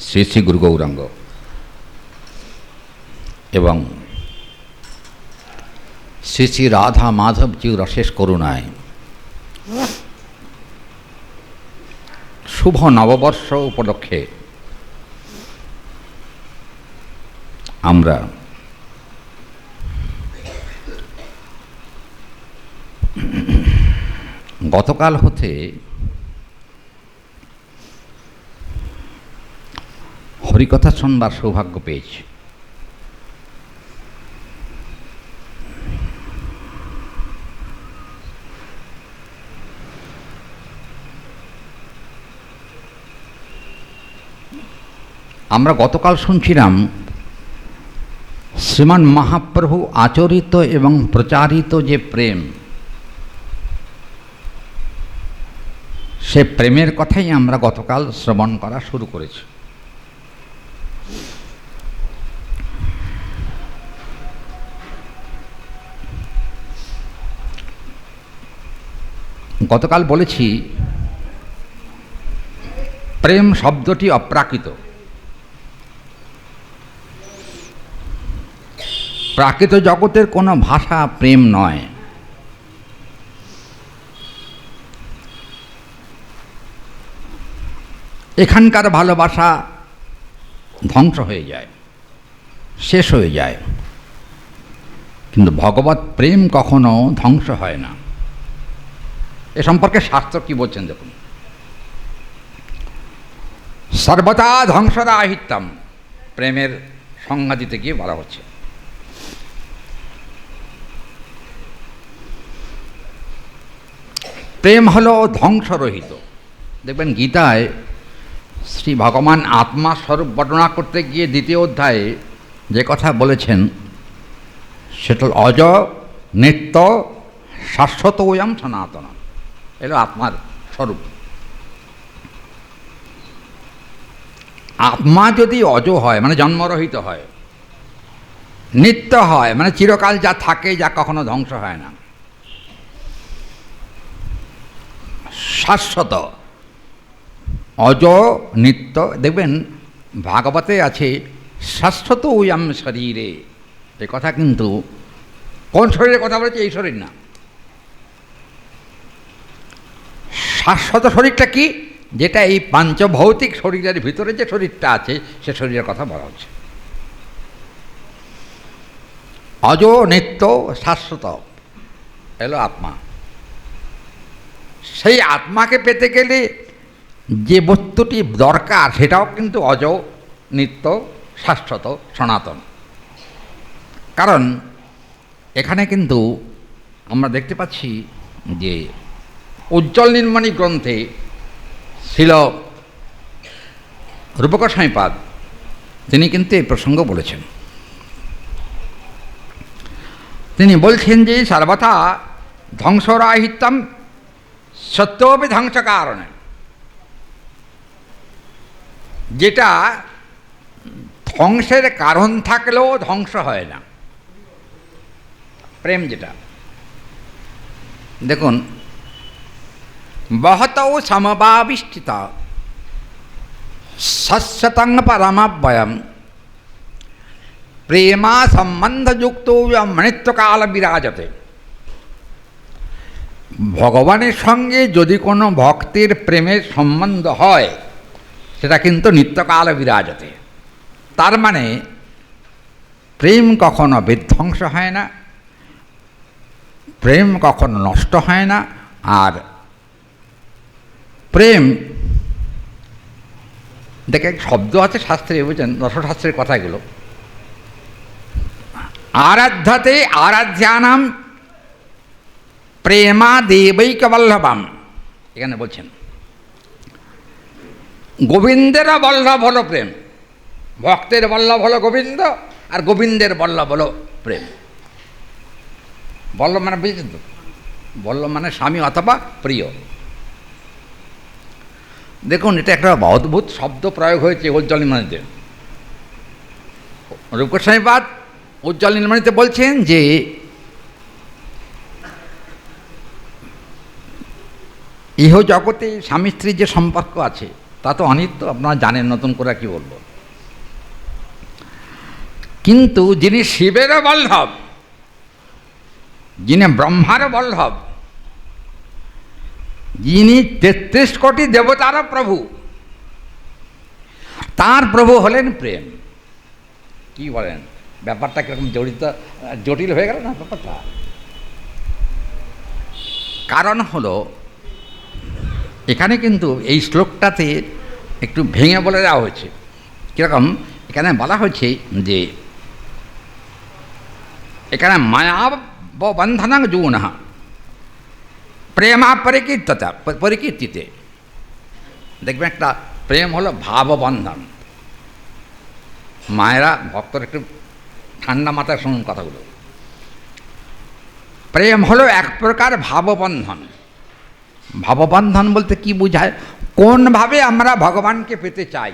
শ্রী শ্রী গুরু গৌরাঙ্গ এবং শ্রী শ্রী রাধা মাধবজির অশেষ করুণায় শুভ নববর্ষ উপলক্ষে আমরা গতকাল হতে হরিকথা শুনবার সৌভাগ্য পেয়েছি। আমরা গতকাল শুনছিলাম শ্রীমান মহাপ্রভু আচরিত এবং প্রচারিত যে প্রেম, সে প্রেমের কথাই আমরা গতকাল শ্রবণ করা শুরু করেছি। গতকাল বলেছি প্রেম শব্দটি অপ্রাকৃত। প্রাকৃত জগতের কোনো ভাষা প্রেম নয়। এখানকার ভালোবাসা ধ্বংস হয়ে যায়, শেষ হয়ে যায়, কিন্তু ভগবৎ প্রেম কখনো ধ্বংস হয় না। এ সম্পর্কে শাস্ত্র কি বলছেন দেখুন। সর্বদা ধ্বংসরাহিত্যম, প্রেমের সংজ্ঞা দিতে গিয়ে বলা হচ্ছে। প্রেম হলো ধ্বংসরহিত। দেখবেন গীতায় শ্রী ভগবান আত্মা স্বরূপ বর্ণনা করতে গিয়ে দ্বিতীয় অধ্যায়ে যে কথা বলেছেন সেটা অজ নিত্য শাশ্বত ওয়াম সনাতন, এলো আত্মার স্বরূপ। আত্মা যদি অজ হয় মানে জন্মরহিত হয়, নিত্য হয় মানে চিরকাল যা থাকে, যা কখনো ধ্বংস হয় না, শাশ্বত, অজ নিত্য। দেখবেন ভাগবতে আছে শাশ্বত ওয়াম শরীরে, এ কথা কিন্তু কোন শরীরের কথা বলেছে? এই শরীর না। শাশ্বত শরীরটা কি? যেটা এই পাঞ্চভৌতিক শরীরের ভিতরে যে শরীরটা আছে সে শরীরের কথা বলা হচ্ছে। অজ নিত্য শাশ্বত এলো আত্মা। সেই আত্মাকে পেতে গেলে যে বস্তুটি দরকার সেটাও কিন্তু অজ নিত্য শাশ্বত সনাতন। কারণ এখানে কিন্তু আমরা দেখতে পাচ্ছি যে উজ্জ্বল নির্মাণী গ্রন্থে ছিল রূপক স্বামীপাদ, তিনি কিন্তু এই প্রসঙ্গ বলেছেন। তিনি বলছেন যে সর্বথা ধ্বংসরাহিত্যম সত্যপি ধ্বংস কারণে, যেটা ধ্বংসের কারণ থাকলেও ধ্বংস হয় না, প্রেম যেটা। দেখুন, বহতৌ সমবাবিষ্ঠিত সস্যতং পরমাব্যয়ম প্রেমা সম্বন্ধযুক্ত মৃত্যুকাল বিরাজতে। ভগবানের সঙ্গে যদি কোনো ভক্তের প্রেমের সম্বন্ধ হয় সেটা কিন্তু নিত্যকাল বিরাজতে। তার মানে প্রেম কখনো বিধ্বংস হয় না, প্রেম কখনো নষ্ট হয় না। আর প্রেম দেখে এক শব্দ আছে শাস্ত্রে, বুঝছেন, রসশাস্ত্রের কথাগুলো। আরাধ্যতে আরাধ্যানাম প্রেমা দেবৈকবল্লভম, এখানে বলছেন গোবিন্দের বল্লভ হলো প্রেম। ভক্তের বল্লভ হলো গোবিন্দ, আর গোবিন্দের বল্লভ হলো প্রেম। বল্লভ মানে বুঝেছেন তো? বল্লভ মানে স্বামী অথবা প্রিয়। দেখুন, এটা একটা অদ্ভুত শব্দ প্রয়োগ হয়েছে উজ্জ্বল নির্মাণীতে। রূপক স্বামীপাদ উজ্জ্বল নির্মাণীতে বলছেন যে ইহ জগতে স্বামী স্ত্রীর যে সম্পর্ক আছে তা তো অনিত্য, আপনারা জানেন, নতুন করে কি বলবো। কিন্তু যিনি শিবেরও বল্লভ, যিনি ব্রহ্মার বল্লভ, যিনি ৩৩ কোটি দেবতারও প্রভু, তার প্রভু হলেন প্রেম। কি বলেন, ব্যাপারটা কিরকম জটিল হয়ে গেল না ব্যাপারটা? কারণ হলো এখানে কিন্তু এই শ্লোকটাতে একটু ভেঙে বলে দেওয়া হয়েছে। কীরকম? এখানে বলা হয়েছে যে এখানে মায়া বন্ধনাং যৌনঃ প্রেমা পরিকীর্তিতে। দেখবেন একটা প্রেম হলো ভাববন্ধন। মায়েরা ভক্তর একটু ঠান্ডা মাথায় শুনুন কথাগুলো। প্রেম হলো এক প্রকার ভাববন্ধন। ভাববন্ধন বলতে কি বোঝায়? কোনভাবে আমরা ভগবানকে পেতে চাই,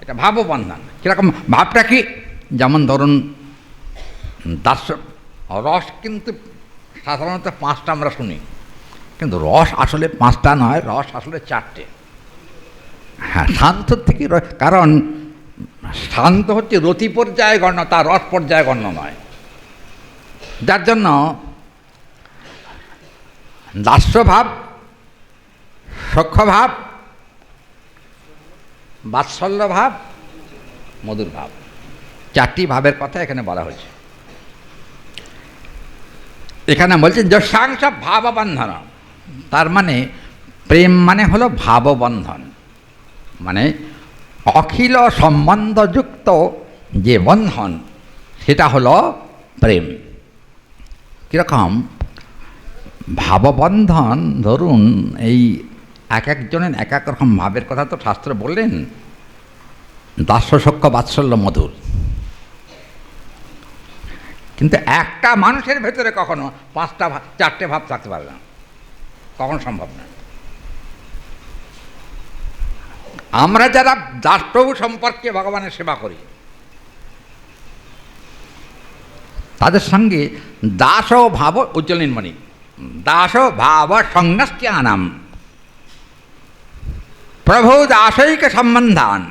এটা ভাববন্ধন। কীরকম ভাবটা কি? যেমন ধরুন রস কিন্তু সাধারণত 5টা আমরা শুনি, কিন্তু রস আসলে 5টা নয়, রস আসলে 4টে। হ্যাঁ, শান্ত থেকে, কারণ শান্ত হচ্ছে রতি পর্যায়ে গণ্য, তার রস পর্যায়ে গণ্য নয়। যার জন্য দাস্যভাব, সখ্যভাব, বাৎসল্যভাব, মধুর ভাব, 4টি ভাবের কথা এখানে বলা হয়েছে। এখানে বলছেন যশাংশ ভাববন্ধন, তার মানে প্রেম মানে হলো ভাববন্ধন, মানে অখিল সম্বন্ধযুক্ত যে বন্ধন, সেটা হলো প্রেম। কীরকম ভাববন্ধন? ধরুন এই এক একজনের এক এক রকম ভাবের কথা তো শাস্ত্র বললেন, দাস্য, সখ্য, বাৎসল্য, মধুর। কিন্তু একটা মানুষের ভেতরে কখনো 4টে ভাব থাকতে পারে না, কখনো সম্ভব না। আমরা যারা দাসপ্রভু সম্পর্কে ভগবানের সেবা করি, তাদের সঙ্গে দাস ভাব উজ্জ্বলিনমণি, দাস ভাব সংন্যাস্যানাম প্রভু দাসৈক সম্বন্ধান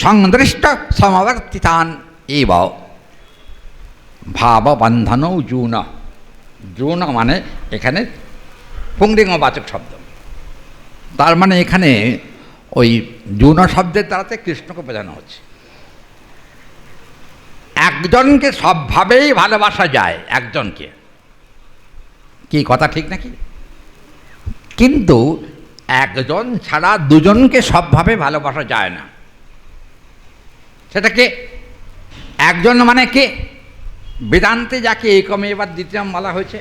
সংদৃষ্ট সমবর্তিতান এব ভাববন্ধন জূন। জূন মানে এখানে পুংলিঙ্গবাচক শব্দ। তার মানে এখানে ওই জূন শব্দের দ্বারাতে কৃষ্ণকে বোঝানো হচ্ছে। একজনকে সবভাবেই ভালোবাসা যায়, একজনকে। কি কথা ঠিক নাকি? কিন্তু একজন ছাড়া দুজনকে সবভাবে ভালোবাসা যায় না। সেটাকে একজন মানে কে? বেদান্তে যাকে একমেব দ্বিতীয়ম বলা হয়েছে,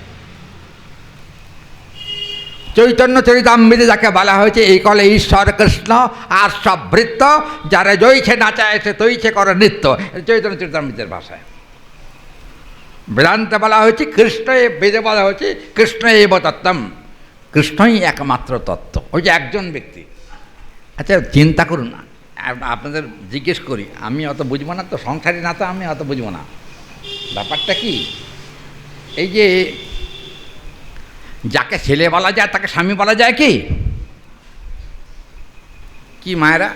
চৈতন্য চরিতামৃতে যাকে বলা হয়েছে একলে ঈশ্বর কৃষ্ণ আর সব বৃত্ত, যারা জয়ছে নাচায় সে তৈছে করে নৃত্য, চৈতন্য চরিতামৃতের ভাষায়। বেদান্তে বলা হয়েছে কৃষ্ণ, বেদে বলা হয়েছে কৃষ্ণ এব তত্ত্বম, কৃষ্ণই একমাত্র তত্ত্ব। ওই যে একজন ব্যক্তি। আচ্ছা চিন্তা করুন, আপনাদের জিজ্ঞেস করি, আমি অত বুঝবো না তো, সংসারী না তো, আমি অত বুঝবো না। ব্যাপারটা কি, এই যে যাকে ছেলে বলা যায় তাকে স্বামী বলা যায় কি? কি মায়েরা,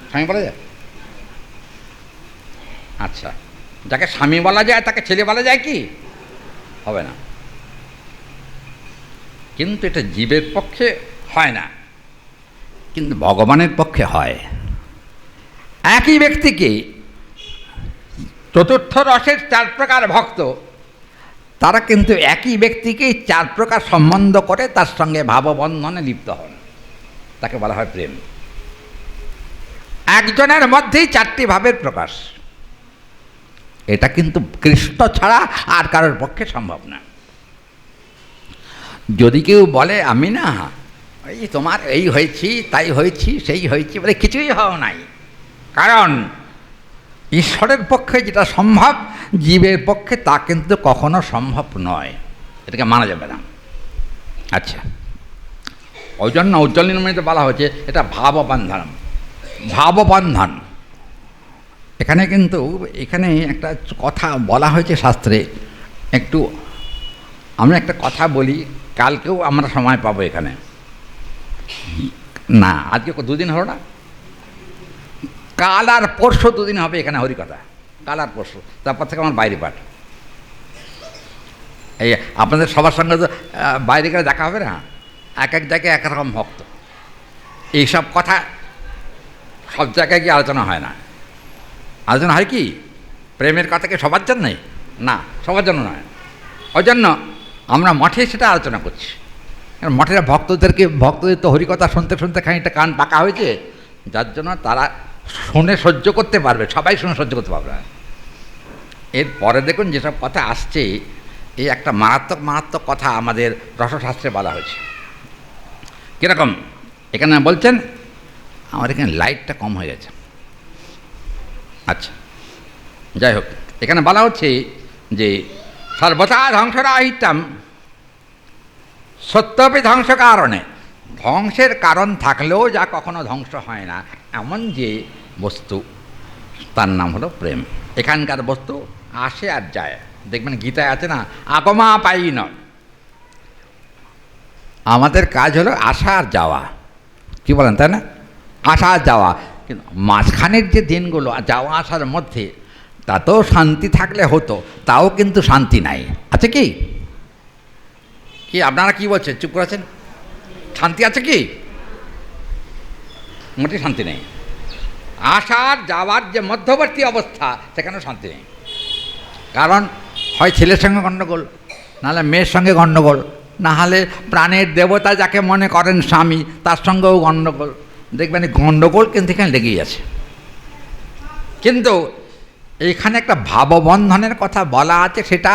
স্বামী বলা যায়? আচ্ছা, যাকে স্বামী বলা যায় তাকে ছেলে বলা যায় কি? হবে না। কিন্তু এটা জীবের পক্ষে হয় না, কিন্তু ভগবানের পক্ষে হয়। একই ব্যক্তিকে চতুর্থ রসের 4 প্রকার ভক্ত, তারা কিন্তু একই ব্যক্তিকেই 4 প্রকার সম্বন্ধ করে তার সঙ্গে ভাববন্ধনে লিপ্ত হন, তাকে বলা হয় প্রেম। একজনের মধ্যেই 4টি ভাবের প্রকাশ। এটা কিন্তু কৃষ্ণ ছাড়া আর কারোর পক্ষে সম্ভব না। যদি কেউ বলে আমি না এই তোমার এই হয়েছি, তাই হয়েছি, সেই হয়েছি, বলে কিছুই হও নাই, কারণ ঈশ্বরের পক্ষে যেটা সম্ভব জীবের পক্ষে তা কিন্তু কখনো সম্ভব নয়, এটাকে মানা যাবে না। আচ্ছা, ওই জন্য উজ্জ্বলিনমণিতে বলা হয়েছে এটা ভাববন্ধন। ভাববন্ধন এখানে কিন্তু এখানে একটা কথা বলা হয়েছে শাস্ত্রে, একটু আমি একটা কথা বলি, কালকেও আমরা সময় পাবো এখানে। না, আজকে দুদিন হলো না, কাল আর পরশু দুদিন হবে এখানে হরিকথা, কাল আর পরশু, তারপর থেকে আমার বাইরে পাঠ। এই আপনাদের সবার সঙ্গে তো বাইরে গেলে দেখা হবে না, এক এক জায়গায় এক রকম ভক্ত, এইসব কথা সব জায়গায় গিয়ে আলোচনা হয় না। আলোচনা হয় কি প্রেমের কথা, কি সবার জন্যই? না, সবার জন্য নয়। ওই জন্য আমরা মঠে সেটা আলোচনা করছি। কারণ মঠের ভক্তদের তো হরিকথা শুনতে শুনতে খানিকটা কান পাকা হয়েছে, যার জন্য তারা শুনে সহ্য করতে পারবে, সবাই শুনে সহ্য করতে পারবে না। এরপরে দেখুন যেসব কথা আসছে, এই একটা মারাত্মক কথা আমাদের রসশাস্ত্রে বলা হয়েছে। কীরকম? এখানে বলছেন, আমার এখানে লাইটটা কম হয়ে গেছে, আচ্ছা যাই হোক, এখানে বলা হচ্ছে যে সর্বথা ধ্বংসরাহিত্যম সত্যপি ধ্বংস কারণে, ধ্বংসের কারণ থাকলেও যা কখনো ধ্বংস হয় না এমন যে বস্তু, তার নাম হলো প্রেম। এখানকার বস্তু আসে আর যায়। দেখবেন গীতায় আছে না, আগমা পাই না। আমাদের কাজ হলো আসা আর যাওয়া, কি বলেন তাই না? আসা আর যাওয়া, কিন্তু মাঝখানের যে দিনগুলো যাওয়া আসার মধ্যে তাতেও শান্তি থাকলে হতো, তাও কিন্তু শান্তি নাই। আছে কি? কি আপনারা কি বলছেন? চুপ করেছেন। শান্তি আছে কি? মোটেই শান্তি নেই। আসার যাওয়ার যে মধ্যবর্তী অবস্থা, সেখানেও শান্তি নেই। কারণ হয় ছেলের সঙ্গে গণ্ডগোল, নাহলে মেয়ের সঙ্গে গণ্ডগোল, না হলে প্রাণের দেবতা যাকে মনে করেন স্বামী, তার সঙ্গেও গণ্ডগোল। দেখবেন এই গণ্ডগোল কিন্তু এখানে লেগেই আছে। কিন্তু এইখানে একটা ভাববন্ধনের কথা বলা আছে, সেটা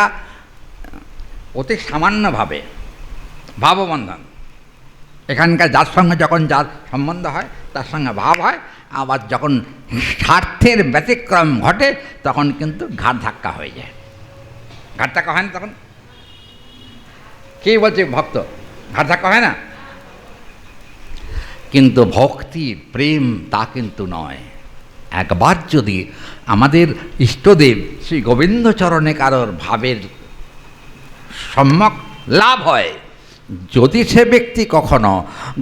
অতি সামান্যভাবে ভাববন্ধন। এখানকার যার সঙ্গে যখন যার সম্বন্ধ হয় তার সঙ্গে ভাব হয়, আবার যখন স্বার্থের ব্যতিক্রম ঘটে তখন কিন্তু ঘাট ধাক্কা হয়ে যায়। ঘাট ধাক্কা হয় না তখন? কে বলছে ভক্ত ঘাট ধাক্কা হয় না? কিন্তু ভক্তি প্রেম তা কিন্তু নয়। একবার যদি আমাদের ইষ্টদেব শ্রী গোবিন্দচরণে কারোর ভাবের সম্যক লাভ হয়, যদি সে ব্যক্তি কখনো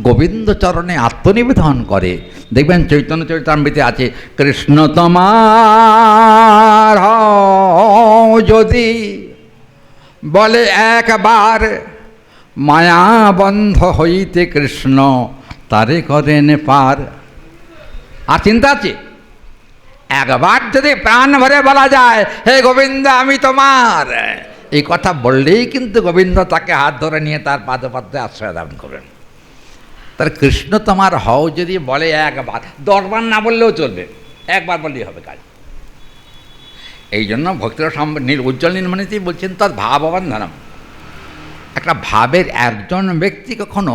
গোবিন্দচরণে আত্মনিবেদন করে, দেখবেন চৈতন্য চরিতামৃতে আছে, কৃষ্ণ তোমার যদি বলে একবার, মায়াবন্ধ হইতে কৃষ্ণ তারে করেন পার। আর চিন্তা আছে, একবার যদি প্রাণ ভরে বলা যায়, হে গোবিন্দ আমি তোমার, এই কথা বললেই কিন্তু গোবিন্দ তাকে হাত ধরে নিয়ে তার পাদপদ্মে আশ্রয় দান করবেন। তার কৃষ্ণ তোমার হও যদি বলে একবার, 10 বার না বললেও চলবে, একবার বললেই হবে কাজ। এই জন্য ভক্তির উজ্জ্বল নির্মাণিতেই বলছেন তার ভাববন্ধনম। একটা ভাবের একজন ব্যক্তি কখনো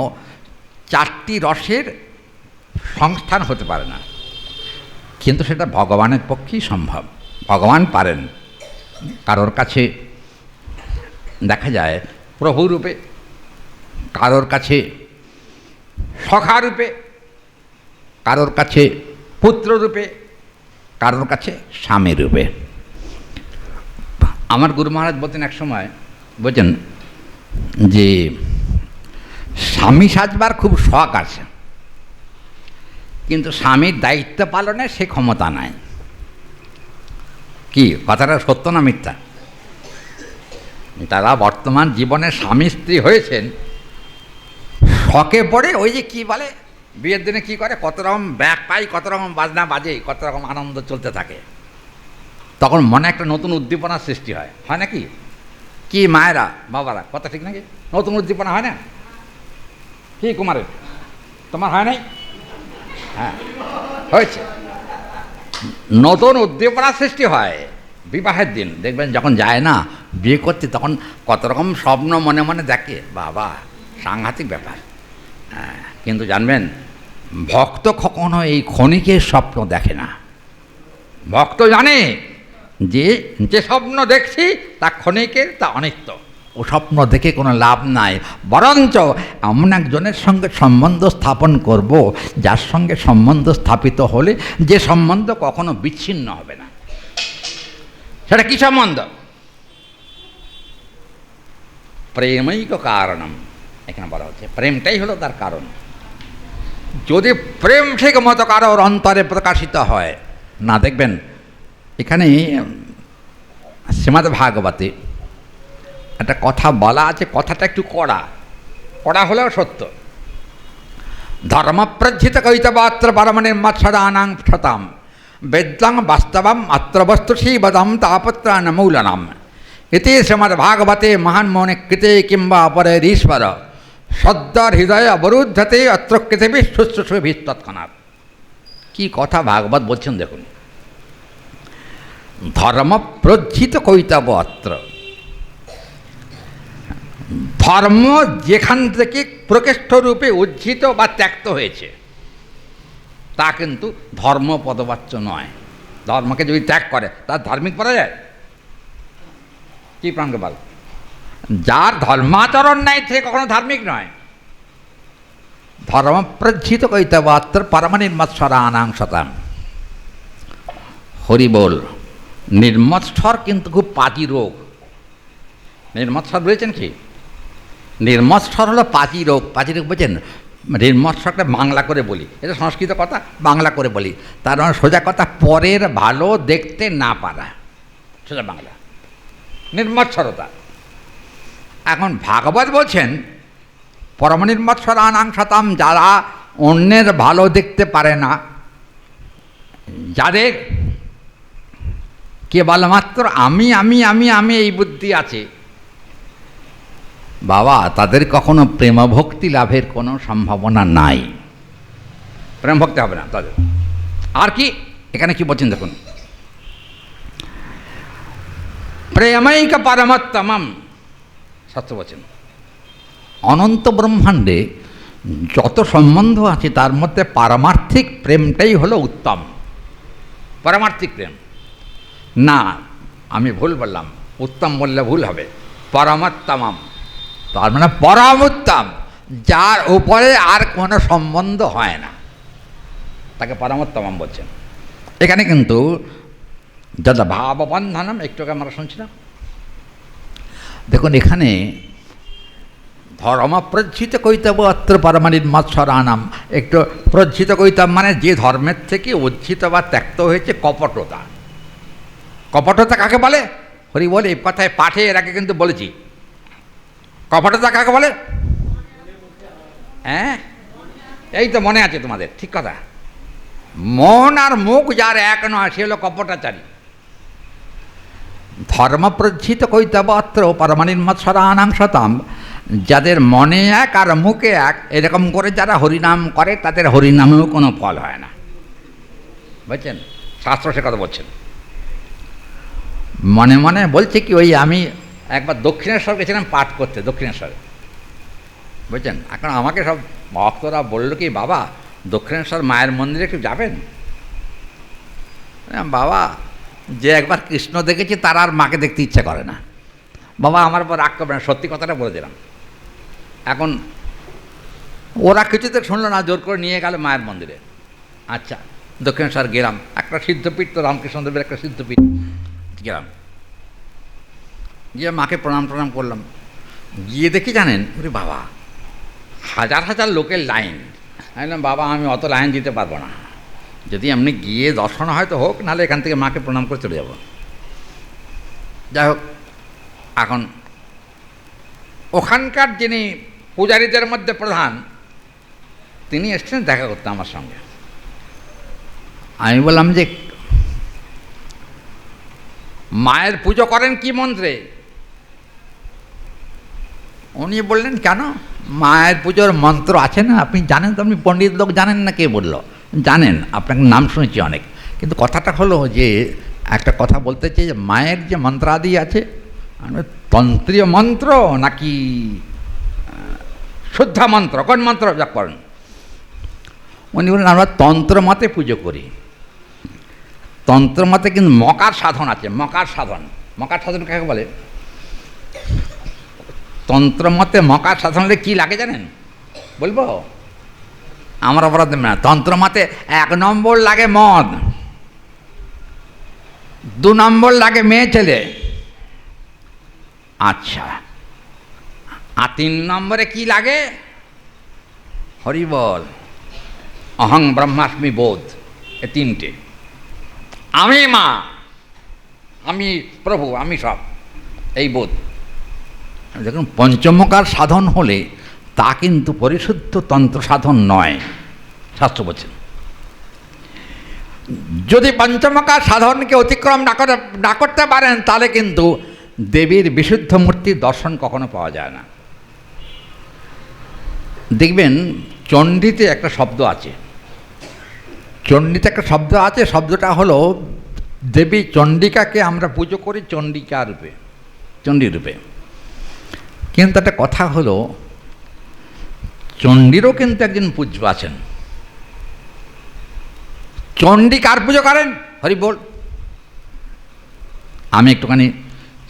4টি রসের সংস্থান হতে পারে না, কিন্তু সেটা ভগবানের পক্ষেই সম্ভব। ভগবান পারেন। কারোর কাছে দেখা যায় প্রভুরূপে, কারোর কাছে সখারূপে, কারোর কাছে পুত্ররূপে, কারোর কাছে স্বামী রূপে। আমার গুরু মহারাজ বলতেন এক সময়, বলছেন যে স্বামী সাজবার খুব শখ আছে, কিন্তু স্বামীর দায়িত্ব পালনে সে ক্ষমতা নাই। কি কথাটা সত্য না মিথ্যা? তারা বর্তমান জীবনে স্বামী স্ত্রী হয়েছেন, শখে পড়ে ওই যে কি বলে বিয়ের দিনে কি করে, কত রকম ব্যাগ পাই, কত রকম বাজনা বাজে, কত রকম আনন্দ চলতে থাকে, তখন মনে একটা নতুন উদ্দীপনার সৃষ্টি হয়, হয় নাকি? কি মায়েরা বাবারা, কথা ঠিক নাকি? নতুন উদ্দীপনা হয় না? কি কুমারের তোমার হয় নাই? হ্যাঁ হয়েছে, নতুন উদ্দীপনার সৃষ্টি হয় বিবাহের দিন। দেখবেন যখন যায় না বিয়ে করতে, তখন কত রকম স্বপ্ন মনে মনে দেখে, বাবা সাংঘাতিক ব্যাপার। হ্যাঁ, কিন্তু জানবেন ভক্ত কখনো এই ক্ষণিকের স্বপ্ন দেখে না। ভক্ত জানে যে যে স্বপ্ন দেখছি তা ক্ষণিকের, তা অনিত্য। ও স্বপ্ন দেখে কোনো লাভ নাই, বরঞ্চ এমন একজনের সঙ্গে সম্বন্ধ স্থাপন করব যার সঙ্গে সম্বন্ধ স্থাপিত হলে যে সম্বন্ধ কখনো বিচ্ছিন্ন হবে না। সেটা কি সম্বন্ধ? প্রেমৈক কারণম। এখানে বলা হচ্ছে প্রেমটাই হলো তার কারণ। যদি প্রেম ঠিক মতো কারোর অন্তরে প্রকাশিত হয় না, দেখবেন এখানে শ্রীমদ্ ভাগবতে একটা কথা বলা আছে, কথাটা একটু কড়া, কড়া হলেও সত্য। ধর্মপ্রজ্জিত কৈতবাত্র পরমনির্মৎসদানাং ক্ষতাম বেদ্যাং বাস্তবম অত্র বস্তুষী বদম তাপত্রাণ মূলনাম ইতি শ্রীমদ্ভাগবতে মহান্মৌনে কৃতে কিংবা অপরেরীশ্বর সদ্যর হৃদয় অবরুদ্ধতে অত্র পৃথিবী শুশ্রূষুভিः তৎক্ষণাৎ। কি কথা ভাগবত বলছেন দেখুন। ধর্মপ্রজ্জিত কৈতব অত্র, ধর্ম যেখান থেকে প্রকৃষ্টরূপে উজ্জিত বা ত্যক্ত হয়েছে তা কিন্তু ধর্ম পদবাচ্য নয়। ধর্মকে যদি ত্যাগ করে তার ধার্মিক বলা যায়? কি প্রাণগোপাল? যার ধর্মাচরণ নাই সে কখনো ধার্মিক নয়। ধর্মপ্রজ্জিত কৈতবাত্র পরমনির্মৎসরানাং শতাম। হরি বল। নির্মৎসর কিন্তু খুব পাজি রোগ। নির্মৎসর বুঝেছেন কি? নির্মৎসর হলো পাজি রোগ। পাজি রোগ বুঝছেন? নির্মৎসরটা বাংলা করে বলি, এটা সংস্কৃত কথা, বাংলা করে বলি। তার মানে সোজা কথা, পরের ভালো দেখতে না পারা, সোজা বাংলা নির্মৎসরতা। এখন ভাগবত বলছেন পরমনির্মৎসরানাং শতাম, যারা অন্যের ভালো দেখতে পারে না, যাদের কেবলমাত্র আমি আমি আমি আমি এই বুদ্ধি আছে, বাবা তাদের কখনো প্রেমভক্তি লাভের কোনো সম্ভাবনা নাই। প্রেম ভক্তি হবে না তাদের। আর কি এখানে কি বলছেন দেখুন, প্রেমৈক পরমোত্তমম, সত্য বলছেন। অনন্ত ব্রহ্মাণ্ডে যত সম্বন্ধ আছে তার মধ্যে পারমার্থিক প্রেমটাই হলো উত্তম। পারমার্থিক প্রেম না, আমি ভুল বললাম, উত্তম বললে ভুল হবে। পরমোত্তমম তার মানে পরম উত্তম, যার উপরে আর কোনো সম্বন্ধ হয় না, তাকে পরমোত্তমম বলছেন। এখানে কিন্তু যদা ভাববন্ধনম, একটু আগে আমরা শুনছিলাম, দেখুন এখানে ধর্মপ্রজ্জিত কৈতব অত্র পরমনির্মৎসরানাম। একটু প্রজ্জিত কৈতব মানে যে ধর্মের থেকে উজ্জিত বা ত্যক্ত হয়েছে কপটতা। কপটতা কাকে বলে? হরি বলে এই কথায় পাঠে এর আগে কিন্তু বলেছি। কপটতা কাকে বলে? হ্যাঁ, এই তো মনে আছে তোমাদের, ঠিক কথা। মন আর মুখ যার এক নয় সে হলো কপটাচারী। ধর্মপ্রজ্জিত কৈতব অত্র পরমনির্মৎসরানাং শতাম, যাদের মনে এক আর মুখে এক, এরকম করে যারা হরিনাম করে তাদের হরিনামেও কোনো ফল হয় না। বুঝছেন? শাস্ত্র সে কথা বলছেন। মনে মনে বলছে কি, ওই আমি একবার দক্ষিণেশ্বর গেছিলাম পাঠ করতে, দক্ষিণেশ্বরে, বুঝছেন। এখন আমাকে সব ভক্তরা বললো কি, বাবা দক্ষিণেশ্বর মায়ের মন্দিরে একটু যাবেন? বাবা যে একবার কৃষ্ণ দেখেছি তার আর মাকে দেখতে ইচ্ছা করে না। বাবা আমার পর রাগ করবে না, সত্যি কথাটা বলে দিলাম। এখন ওরা কিছুতে শুনলো না, জোর করে নিয়ে গেল মায়ের মন্দিরে। আচ্ছা, দক্ষিণেশ্বর গেলাম, একটা সিদ্ধপীঠ, তো রামকৃষ্ণদেবের একটা সিদ্ধপীঠ গেলাম, গিয়ে মাকে প্রণাম টনাম করলাম। গিয়ে দেখি জানেন, ওরে বাবা হাজার হাজার লোকের লাইন। আমি বললাম বাবা আমি অত লাইন দিতে পারবো না, যদি এমনি গিয়ে দর্শন হয়তো হোক, নাহলে এখান থেকে মাকে প্রণাম করে চলে যাব। যাই হোক, এখন ওখানকার যিনি পূজারীদের মধ্যে প্রধান, তিনি এসছেন দেখা করতে আমার সঙ্গে। আমি বললাম যে মায়ের পুজো করেন কি মন্ত্রে? উনি বললেন কেন, মায়ের পুজোর মন্ত্র আছে না, আপনি জানেন তো? আপনি পণ্ডিত লোক, জানেন না? কে বলল? জানেন, আপনার নাম শুনেছি অনেক, কিন্তু কথাটা হলো যে একটা কথা বলতে চাই, যে মায়ের যে মন্ত্রাদি আছে, তন্ত্রীয় মন্ত্র নাকি শুদ্ধ মন্ত্র, কোন মন্ত্র জপ করেন? উনি বললেন আমরা তন্ত্র মতে পুজো করি। তন্ত্র মতে কিন্তু মকার সাধন আছে, মকার সাধন। মকার সাধন কাকে বলে? তন্ত্র মতে মকার সাধন হলে কী লাগে জানেন? বলবো? আমার অপরাধ দেবেন না। তন্ত্র মতে 1 নম্বর লাগে মদ, 2 নম্বর লাগে মেয়ে ছেলে, আচ্ছা, আর 3 নম্বরে কি লাগে? হরি বল। অহং ব্রহ্মাস্মি বোধ, এ তিনটে। আমি মা, আমি প্রভু, আমি সব, এই বোধ। দেখুন, পঞ্চমকার সাধন হলে তা কিন্তু পরিশুদ্ধ তন্ত্র সাধন নয়, শাস্ত্র বলছেন। যদি পঞ্চমকার সাধনকে অতিক্রম না করতে পারেন, তাহলে কিন্তু দেবীর বিশুদ্ধ মূর্তির দর্শন কখনো পাওয়া যায় না। দেখবেন চণ্ডীতে একটা শব্দ আছে, চণ্ডীতে একটা শব্দ আছে, শব্দটা হলো দেবী চণ্ডিকাকে আমরা পুজো করি চণ্ডিকা রূপে, চণ্ডী রূপে। কিন্তু একটা কথা হলো, চণ্ডীরও কিন্তু একজন পূজ্য আছেন। চণ্ডী কার পুজো করেন? হরি বল। আমি একটুখানি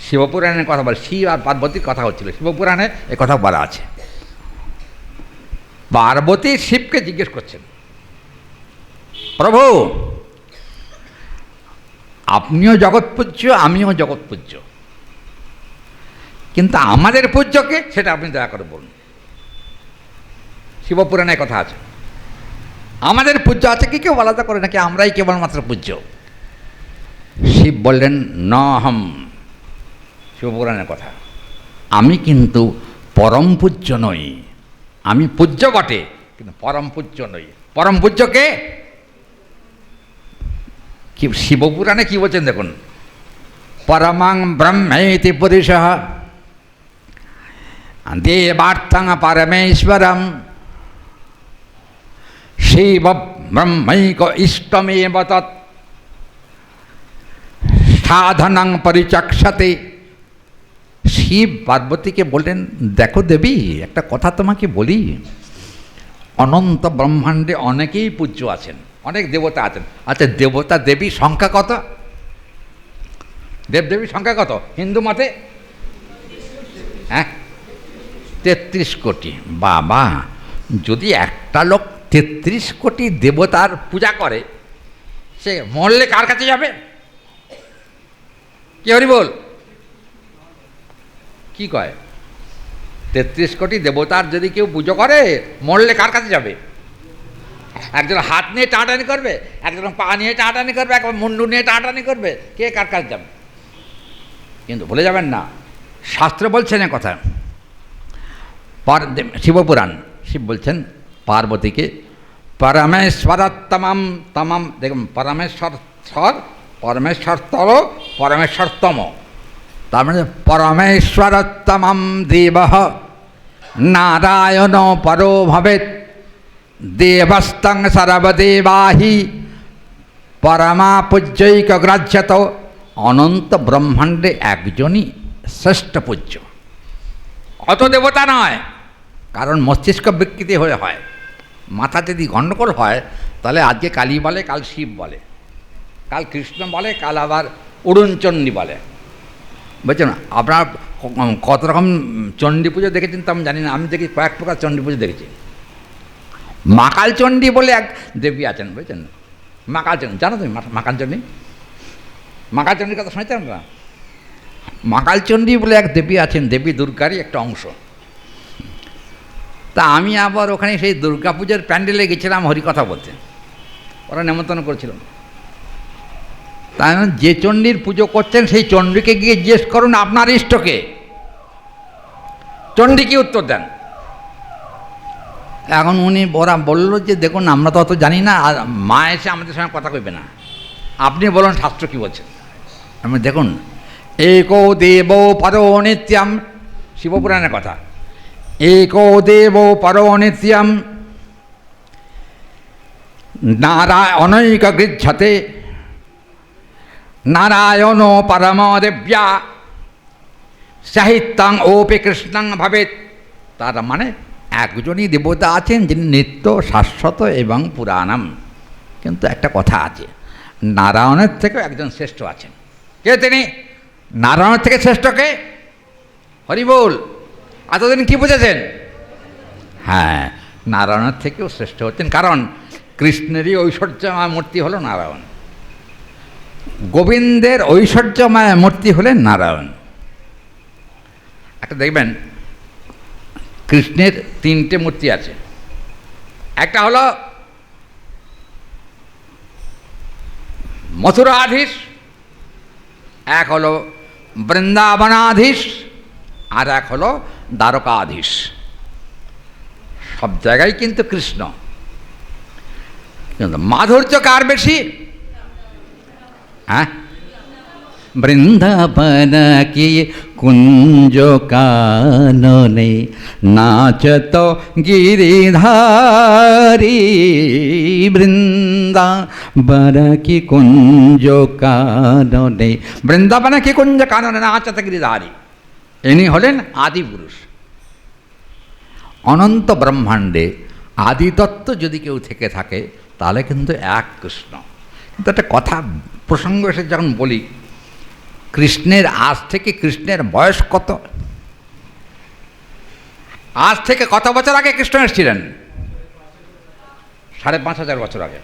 শিবপুরাণের কথা বলি, শিব আর পার্বতীর কথা হচ্ছিল, শিবপুরাণে এ কথা বলা আছে। পার্বতী শিবকে জিজ্ঞেস করছেন, প্রভু আপনিও জগৎ পূজ্য, আমিও জগৎ পূজ্য, কিন্তু আমাদের পূজ্যকে সেটা আপনি দয়া করে বলুন। শিবপুরাণে কথা আছে, আমাদের পূজ্য আছে কি কেউ আলাদা করে নাকি আমরাই কেবলমাত্র পূজ্য? শিব বললেন নহম, শিবপুরাণের কথা, আমি কিন্তু পরম পূজ্য নই। আমি পূজ্য বটে কিন্তু পরম পূজ্য নই। পরম পূজ্য কে? কি শিবপুরাণে কি বলছেন দেখুন, পরমাং ব্রহ্মেতি পুরুষঃ দেবার্থং পরমেশ্বরম শিব ব্রহ্মৈক ইষ্টমেব তৎ সাধনং পরিচক্ষতে। শিব পার্বতীকে বললেন, দেখো দেবী, একটা কথা তোমাকে বলি, অনন্ত ব্রহ্মাণ্ডে অনেকেই পূজ্য আছেন, অনেক দেবতা আছেন। আচ্ছা, দেবতা দেবীর সংখ্যা কত? দেবদেবীর সংখ্যা কত হিন্দু মতে? হ্যাঁ, 33 কোটি। বাবা, যদি একটা লোক 33 কোটি দেবতার পূজা করে, সে মরলে কার কাছে যাবে? কি হরি বল, কি কয়? 33 কোটি দেবতার যদি কেউ পুজো করে, মরলে কার কাছে যাবে? একজন হাত নিয়ে টানাটানি করবে, একজন পা নিয়ে টানাটানি করবে, একবার মুন্ডু নিয়ে টানাটানি করবে, কে কার কাছে যাবে? কিন্তু ভুলে যাবেন না, শাস্ত্র বলছেন এ কথা। শিবপুরাণ, শিব বলছেন পার্বতীকে, পরমেশ্বরতমম তমম, দেখুন পরমেশ্বর স্বর, পরমেশ্বরতর, পরমেশ্বরতম, তার মানে পরমেশ্বরতমম দেব নারায়ণ পরো ভবেৎ দেবস্তং সর্বদেবাহি পরমা পূজ্যৈক গ্রাহ্যত। অনন্ত ব্রহ্মাণ্ডে একজনই শ্রেষ্ঠ পূজ্য, অত দেবতা নয়। কারণ মস্তিষ্ক বিকৃতি হয়ে হয়, মাথা যদি গণ্ডগোল হয়, তাহলে আজকে কালী বলে, কাল শিব বলে, কাল কৃষ্ণ বলে, কাল আবার অরুণচণ্ডী বলে। বুঝছেন? আপনার কত রকম চণ্ডী পুজো দেখেছেন তা আমি জানি না, আমি দেখি কয়েক প্রকার চণ্ডী পুজো দেখেছি। মাকাল চণ্ডী বলে এক দেবী আছেন, বুঝছেন? মাকাল চণ্ডী, জানো তুমি মাকাল চণ্ডী? মাকাল চণ্ডীর কথা শুনেছেন না? মাকাল চণ্ডী বলে এক দেবী আছেন, দেবী দুর্গারই একটা অংশ। তা আমি আবার ওখানে সেই দুর্গা পুজোর প্যান্ডেলে গেছিলাম হরিকথা বলতে, ওরা নেমন্তন্ন করেছিলাম। তাই যে চণ্ডীর পুজো করছেন সেই চণ্ডীকে গিয়ে জিজ্ঞেস করুন আপনার ইষ্টকে, চণ্ডী কি উত্তর দেন। এখন উনি ওরা বললো যে দেখুন আমরা তো অত জানি না, আর মা এসে আমাদের সঙ্গে কথা কইবে না, আপনি বলুন শাস্ত্র কী বলছেন। আমি দেখুন, একো দেব পরো নিত্যম, শিবপুরাণের কথা, একো দেব পরো নিত্যম নারায়ণৈক গৃহ্যতে নারায়ণ পরম দেব্যা সাহিত্যং ওপি কৃষ্ণং ভবেৎ। তার মানে একজনই দেবতা আছেন যিনি নিত্য, শাশ্বত এবং পুরাণম। কিন্তু একটা কথা আছে, নারায়ণের থেকেও একজন শ্রেষ্ঠ আছেন। কে তিনি? নারায়ণের থেকে শ্রেষ্ঠ কে? হরি বল। এতদিন কি বুঝেছেন? হ্যাঁ, নারায়ণের থেকেও শ্রেষ্ঠ হচ্ছেন, কারণ কৃষ্ণেরই ঐশ্বর্যময় মূর্তি হলো নারায়ণ, গোবিন্দের ঐশ্বর্যময় মূর্তি হলেন নারায়ণ। একটা দেখবেন কৃষ্ণের 3টে মূর্তি আছে। একটা হলো মথুরাধীশ, এক হলো বৃন্দাবনাধীশ, আর এক হলো দ্বারকাধীশ। সব জায়গায় কিন্তু কৃষ্ণ, কিন্তু মাধুর্য কার বেশি? হ্যাঁ, বৃন্দাবন কি কুঞ্জ কাননে নাচত গিরিধারী, বৃন্দাবন কি কুঞ্জ কাননে, বৃন্দাবন কি কুঞ্জ কাননে নাচত গিরিধারী। ইনি হলেন আদি পুরুষ। অনন্ত ব্রহ্মাণ্ডে আদিতত্ত্ব যদি কেউ থেকে থাকে তাহলে কিন্তু এক কৃষ্ণ। কিন্তু একটা কথা প্রসঙ্গ এসে যখন বলি, কৃষ্ণের আজ থেকে কৃষ্ণের বয়স কত? আজ থেকে কত বছর আগে কৃষ্ণ এসেছিলেন? ৫,৫০০ বছর আগে।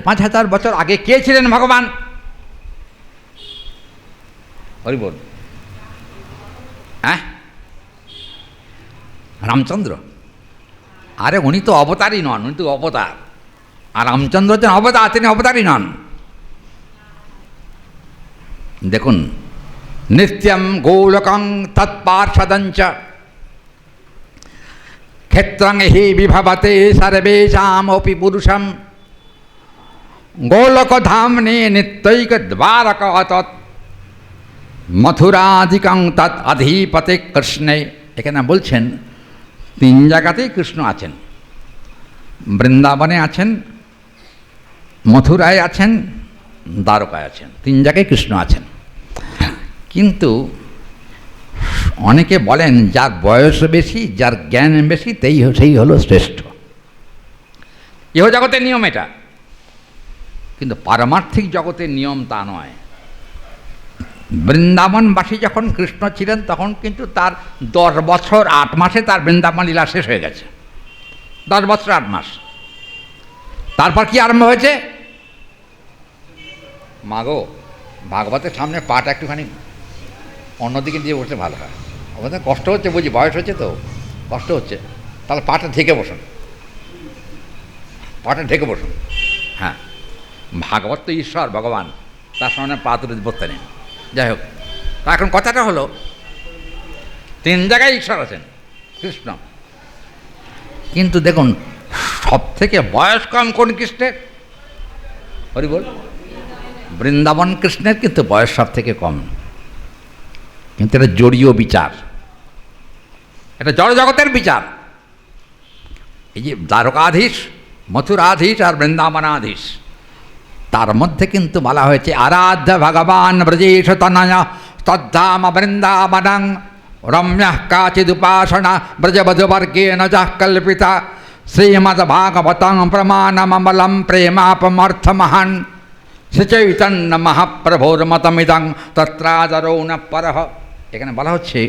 ৫,৫০০ বছর আগে কে ছিলেন ভগবান? হরি বল। হ্যাঁ, রামচন্দ্র। আরে উনি তো অবতারই নন, উনি তো অবতার। আর রামচন্দ্র হচ্ছেন অবতার, তিনি অবতারই নন। দেখুন, নিত্যম গোলকং তৎপার্ষদঞ্চ ক্ষেত্রং হি বিভবতে সর্বেষামপি পুরুষম গোলকধাম্নে নিত্যৈক দ্বারক তৎ মথুরাধিকং তৎ অধিপতে কৃষ্ণে। এখানে বলছেন তিন জায়গাতেই কৃষ্ণ আছেন। বৃন্দাবনে আছেন, মথুরায় আছেন, দ্বারকায় আছেন। তিন জায়গায় কৃষ্ণ আছেন। কিন্তু অনেকে বলেন যার বয়স বেশি, যার জ্ঞান বেশি, সেই হলো শ্রেষ্ঠ। ইহ জগতের নিয়ম এটা, কিন্তু পারমার্থিক জগতের নিয়ম তা নয়। বৃন্দাবনবাসী যখন কৃষ্ণ ছিলেন তখন কিন্তু তার 10 বছর 8 মাসে তার বৃন্দাবন লীলা শেষ হয়ে গেছে। 10 বছর 8 মাস। তারপর কি আরম্ভ হয়েছে? মাগো, ভাগবতের সামনে পাটা একটুখানি অন্যদিকে দিয়ে বসলে ভালো হয়। আমাদের কষ্ট হচ্ছে, বুঝি বয়স হচ্ছে তো কষ্ট হচ্ছে। তাহলে পাটা ঢেকে বসুন, পাটা ঢেকে বসুন। হ্যাঁ, ভাগবত তো ঈশ্বর ভগবান, তার সামনে পা তুলে বসতে নেই। যাই হোক, এখন কথাটা হলো তিন জায়গায় ঈশ্বর আছেন কৃষ্ণ। কিন্তু দেখুন, সব থেকে বয়স কম কোন কৃষ্ণের? হরি বল। বৃন্দাবন কৃষ্ণের কিন্তু বয়স সব থেকে কম। কিন্তু এটা জড়ীয় বিচার, এটা জড় জগতের বিচার। এই যে দ্বারকাধীশ, মথুরাধীশ আর বৃন্দাবনাধীশ, তার মধ্যে কিন্তু বলা হয়েছে আরাধ্য ভগবান ব্রজেশ তনয় তদ্ধাম বৃন্দাবনং রম্যঃ কাচিদুপাসনা ব্রজবধুবর্গেণ যঃ কল্পিতা শ্রীমদ্ভাগবতং প্রমাণমমলম প্রেমাপমর্থমহান শ্রীচৈতন্য মহাপ্রভোর্মতমিদং তত্রাদরো ন পরঃ। এখানে বলা হচ্ছে,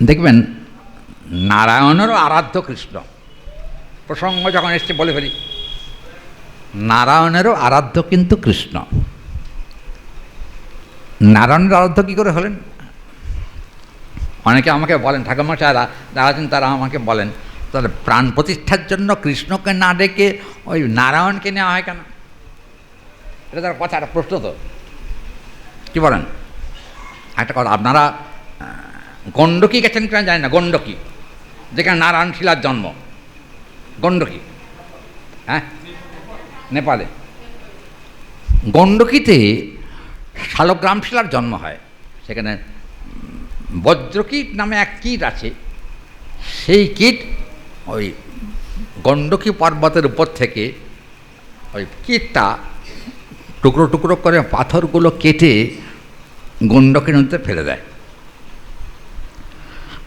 দেখবেন নারায়ণেরও আরাধ্য কৃষ্ণ। প্রসঙ্গ যখন এসছে বলে ফেলি, নারায়ণেরও আরাধ্য কিন্তু কৃষ্ণ। নারায়ণের আরাধ্য কী করে হলেন? অনেকে আমাকে বলেন, ঠাকুরমশাইরা যারা আছেন তারা আমাকে বলেন, তাহলে প্রাণ প্রতিষ্ঠার জন্য কৃষ্ণকে না ডেকে ওই নারায়ণকে নেওয়া হয় কেন? এটা তার কথা, একটা প্রশ্ন তো। কী বলেন? একটা কথা, আপনারা গণ্ডকী গেছেন কিনা জানি না। গণ্ডকী, যেখানে নারায়ণ শিলার জন্ম, গণ্ডকী। হ্যাঁ, নেপালে গণ্ডকীতে শালগ্রাম শিলার জন্ম হয়। সেখানে বজ্রকীট নামে এক কীট আছে। সেই কীট ওই গণ্ডকী পর্বতের উপর থেকে ওই কীটটা টুকরো টুকরো করে পাথরগুলো কেটে গণ্ডকী নদীতে ফেলে দেয়।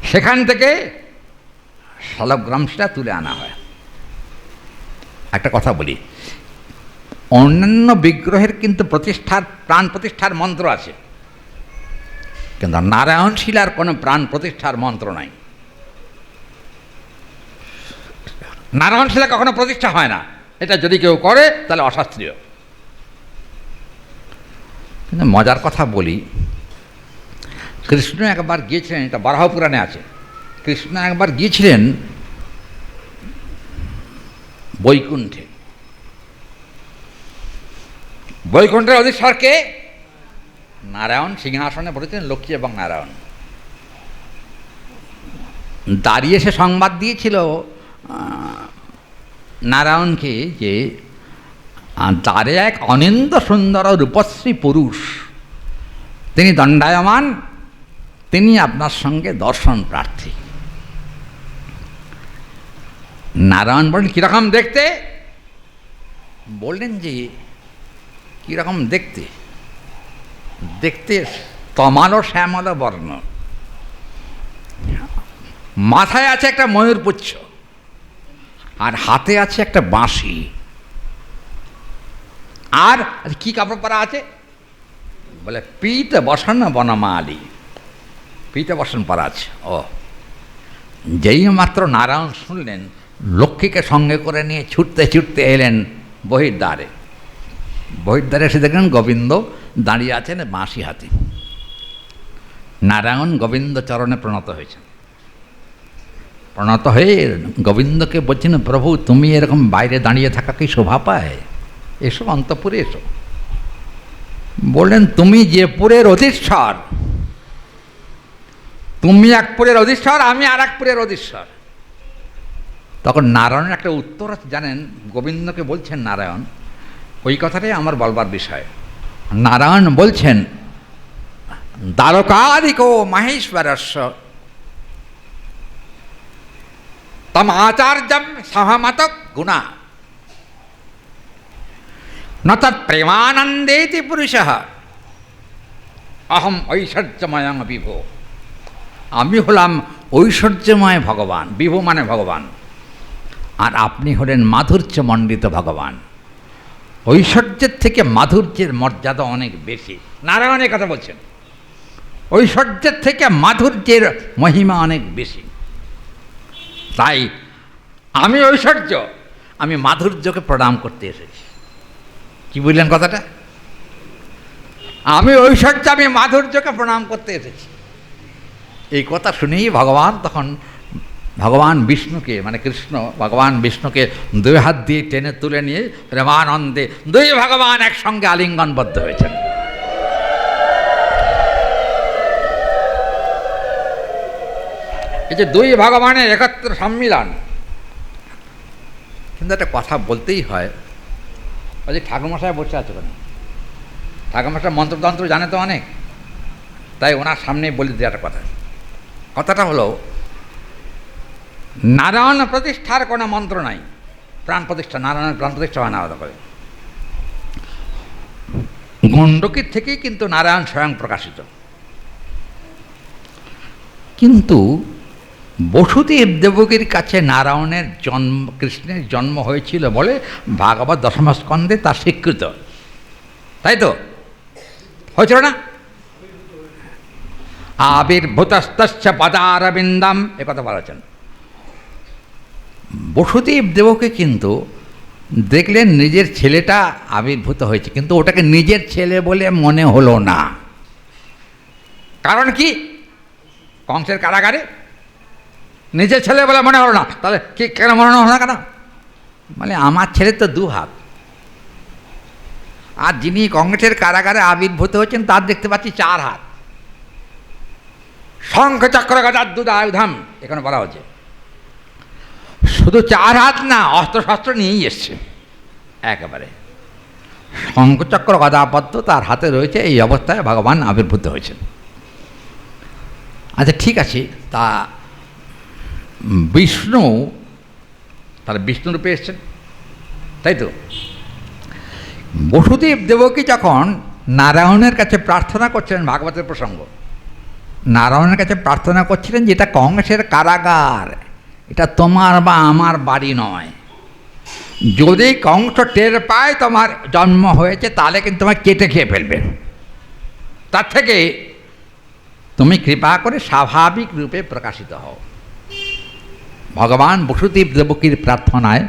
সেখান থেকে শালগ্রাম শিলা তুলে আনা হয়। একটা কথা বলি, অন্যান্য বিগ্রহের কিন্তু প্রতিষ্ঠার, প্রাণ প্রতিষ্ঠার মন্ত্র আছে, কিন্তু নারায়ণ শিলার কোনো প্রাণ প্রতিষ্ঠার মন্ত্র নাই। নারায়ণ শিলা কখনো প্রতিষ্ঠা হয় না। এটা যদি কেউ করে তাহলে অশাস্ত্রীয়। কিন্তু মজার কথা বলি, কৃষ্ণ একবার গিয়েছিলেন, এটা বরাহ পুরাণে আছে, কৃষ্ণ একবার গিয়েছিলেন বৈকুণ্ঠে। বৈকুণ্ঠের অধীশ্বর কে? নারায়ণ সিংহাসনে বসেছেন, লক্ষ্মী এবং নারায়ণ। দাঁড়িয়ে সে সংবাদ দিয়েছিল নারায়ণকে যে দ্বারে এক অনিন্দ সুন্দর রূপশ্রী পুরুষ, তিনি দণ্ডায়মান, তিনি আপনার সঙ্গে দর্শন প্রার্থী। নারায়ণ বললেন, কীরকম দেখতে? বললেন যে কীরকম দেখতে? দেখতে তমাল শ্যামল বর্ণ, মাথায় আছে একটা ময়ূরপুচ্ছ, আর হাতে আছে একটা বাঁশি, আর কি কাপড় পরা আছে? বলে পীত বসন বনমালী, পীত বসন পরা আছে। ও, যেই মাত্র নারায়ণ শুনলেন, লক্ষ্মীকে সঙ্গে করে নিয়ে ছুটতে ছুটতে এলেন বহির্দ্বারে। বহির্দ্বারে এসে দেখলেন গোবিন্দ দাঁড়িয়ে আছেন বাঁশি হাতে। নারায়ণ গোবিন্দ চরণে প্রণত হয়েছেন। প্রণত হয়ে গোবিন্দকে বলছেন, প্রভু তুমি এরকম বাইরে দাঁড়িয়ে থাকা কি শোভা পায়? এসো অন্তঃপুরে এসো। বললেন, তুমি যে পুরের অধীশ্বর, তুমি এক পুরের অধীশ্বর, আমি আর এক পুরের অধীশ্বর। তখন নারায়ণের একটা উত্তর আছে জানেন, গোবিন্দকে বলছেন নারায়ণ, ওই কথাটাই আমার বলবার বিষয়। নারায়ণ বলছেন, দ্বারকাধিক মহেশ্বরস্য তম আচার্যম সহমত গুণা ন তৎ প্রেমানন্দেতি পুরুষঃ অহম ঐশ্বর্যময় বিভো। আমি হলাম ঐশ্বর্যময় ভগবান, বিভু মানে ভগবান, আর আপনি হলেন মাধুর্যমণ্ডিত ভগবান। ঐশ্বর্যের থেকে মাধুর্যের মর্যাদা অনেক বেশি। নারায়ণের কথা বলছেন, ঐশ্বর্যের থেকে মাধুর্যের মহিমা অনেক বেশি। তাই আমি ঐশ্বর্য, আমি মাধুর্যকে প্রণাম করতে এসেছি। কি বুঝলেন কথাটা? আমি ঐশ্বর্য, আমি মাধুর্যকে প্রণাম করতে এসেছি। এই কথা শুনেই ভগবান তখন ভগবান বিষ্ণুকে, মানে কৃষ্ণ ভগবান বিষ্ণুকে দুই হাত দিয়ে টেনে তুলে নিয়ে প্রেমানন্দে দুই ভগবান একসঙ্গে আলিঙ্গনবদ্ধ হয়েছেন। এই যে দুই ভগবানের একত্র সম্মিলন। কিন্তু একটা কথা বলতেই হয়, ওই যে ঠাকুরমশাই বসে আছে কেন? ঠাকুরমশাই মন্ত্রতন্ত্র জানে তো অনেক, তাই ওনার সামনেই বলে দেওয়ার একটা কথা। কথাটা হলো, নারায়ণ প্রতিষ্ঠার কোনো মন্ত্র নাই, প্রাণ প্রতিষ্ঠা, নারায়ণের প্রাণ প্রতিষ্ঠা হয় না আলাদা করে। গণ্ডকীর থেকেই কিন্তু নারায়ণ স্বয়ং প্রকাশিত। কিন্তু বসুদেব দেবকীর কাছে নারায়ণের জন্ম, কৃষ্ণের জন্ম হয়েছিল বলে ভাগবত দশম স্কন্ধে তা স্বীকৃত, তাই তো? হয়েছিল না? আবির্ভূতস্তস্য পদারবিন্দম, একথা বলেছেন। বসুদেব দেবকে কিন্তু দেখলেন নিজের ছেলেটা আবির্ভূত হয়েছে, কিন্তু ওটাকে নিজের ছেলে বলে মনে হলো না। কারণ কি? কংসের কারাগারে নিজের ছেলে বলে মনে হলো না। তাহলে কি কেন মনে হলো না? কেন? মানে আমার ছেলে তো দু হাত, আর যিনি কংসের কারাগারে আবির্ভূত হয়েছেন তার দেখতে পাচ্ছি 4 হাত। শঙ্খ চক্র গদা দুদায়ুধম এখানে বলা হচ্ছে। শুধু 4 হাত না, অস্ত্রশস্ত্র নিয়েই এসছে একেবারে। শঙ্খচক্র গদাপদ্ম তার হাতে রয়েছে। এই অবস্থায় ভগবান আবির্ভূত হয়েছেন। আচ্ছা ঠিক আছে, তা বিষ্ণু তাহলে বিষ্ণুরূপে এসছেন, তাই তো? বসুদেব দেবকী যখন নারায়ণের কাছে প্রার্থনা করছিলেন, ভাগবতের প্রসঙ্গ, নারায়ণের কাছে প্রার্থনা করছিলেন যে এটা কংসের কারাগার, এটা তোমার বা আমার বাড়ি নয়। যদি কংস টের পায় তোমার জন্ম হয়েছে, তাহলে কিন্তু তোমার কেটে খেয়ে ফেলবে। তার থেকে তুমি কৃপা করে স্বাভাবিক রূপে প্রকাশিত হও। ভগবান বসুদেব দেবকীর প্রার্থনায়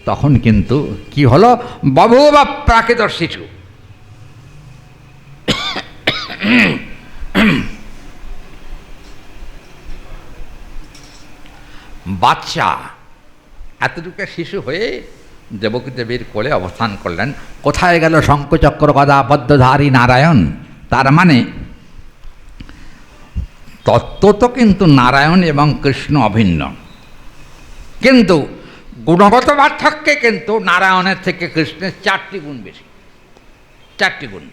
তখন কিন্তু কি হলো, বভূব প্রাকৃত শিশু। বাচ্চা এতটুকু শিশু হয়ে দেবকী দেবীর কোলে অবস্থান করলেন। কোথায় গেল শঙ্খচক্র গদা পদ্মধারী নারায়ণ? তার মানে তত্ত্ব তো কিন্তু নারায়ণ এবং কৃষ্ণ অভিন্ন, কিন্তু গুণগত পার্থক্যে কিন্তু নারায়ণের থেকে কৃষ্ণের 4টি গুণ বেশি, 4টি গুণ।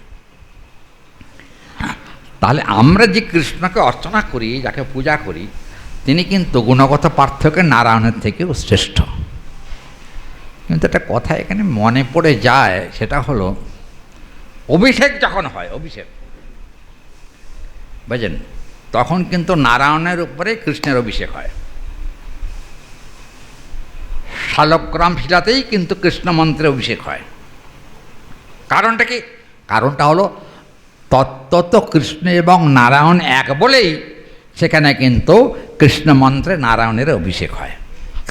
তাহলে আমরা যে কৃষ্ণকে অর্চনা করি, যাকে পূজা করি, তিনি কিন্তু গুণগত পার্থক্যে নারায়ণের থেকেও শ্রেষ্ঠ। কিন্তু একটা কথা এখানে মনে পড়ে যায়, সেটা হলো অভিষেক যখন হয়, অভিষেক বুঝলেন, তখন কিন্তু নারায়ণের উপরে কৃষ্ণের অভিষেক হয়। শালগ্রাম শিলাতেই কিন্তু কৃষ্ণ মন্ত্রের অভিষেক হয়। কারণটা কি? কারণটা হলো তত্ত্বত কৃষ্ণ এবং নারায়ণ এক বলেই সেখানে কিন্তু কৃষ্ণ মন্ত্রে নারায়ণের অভিষেক হয়।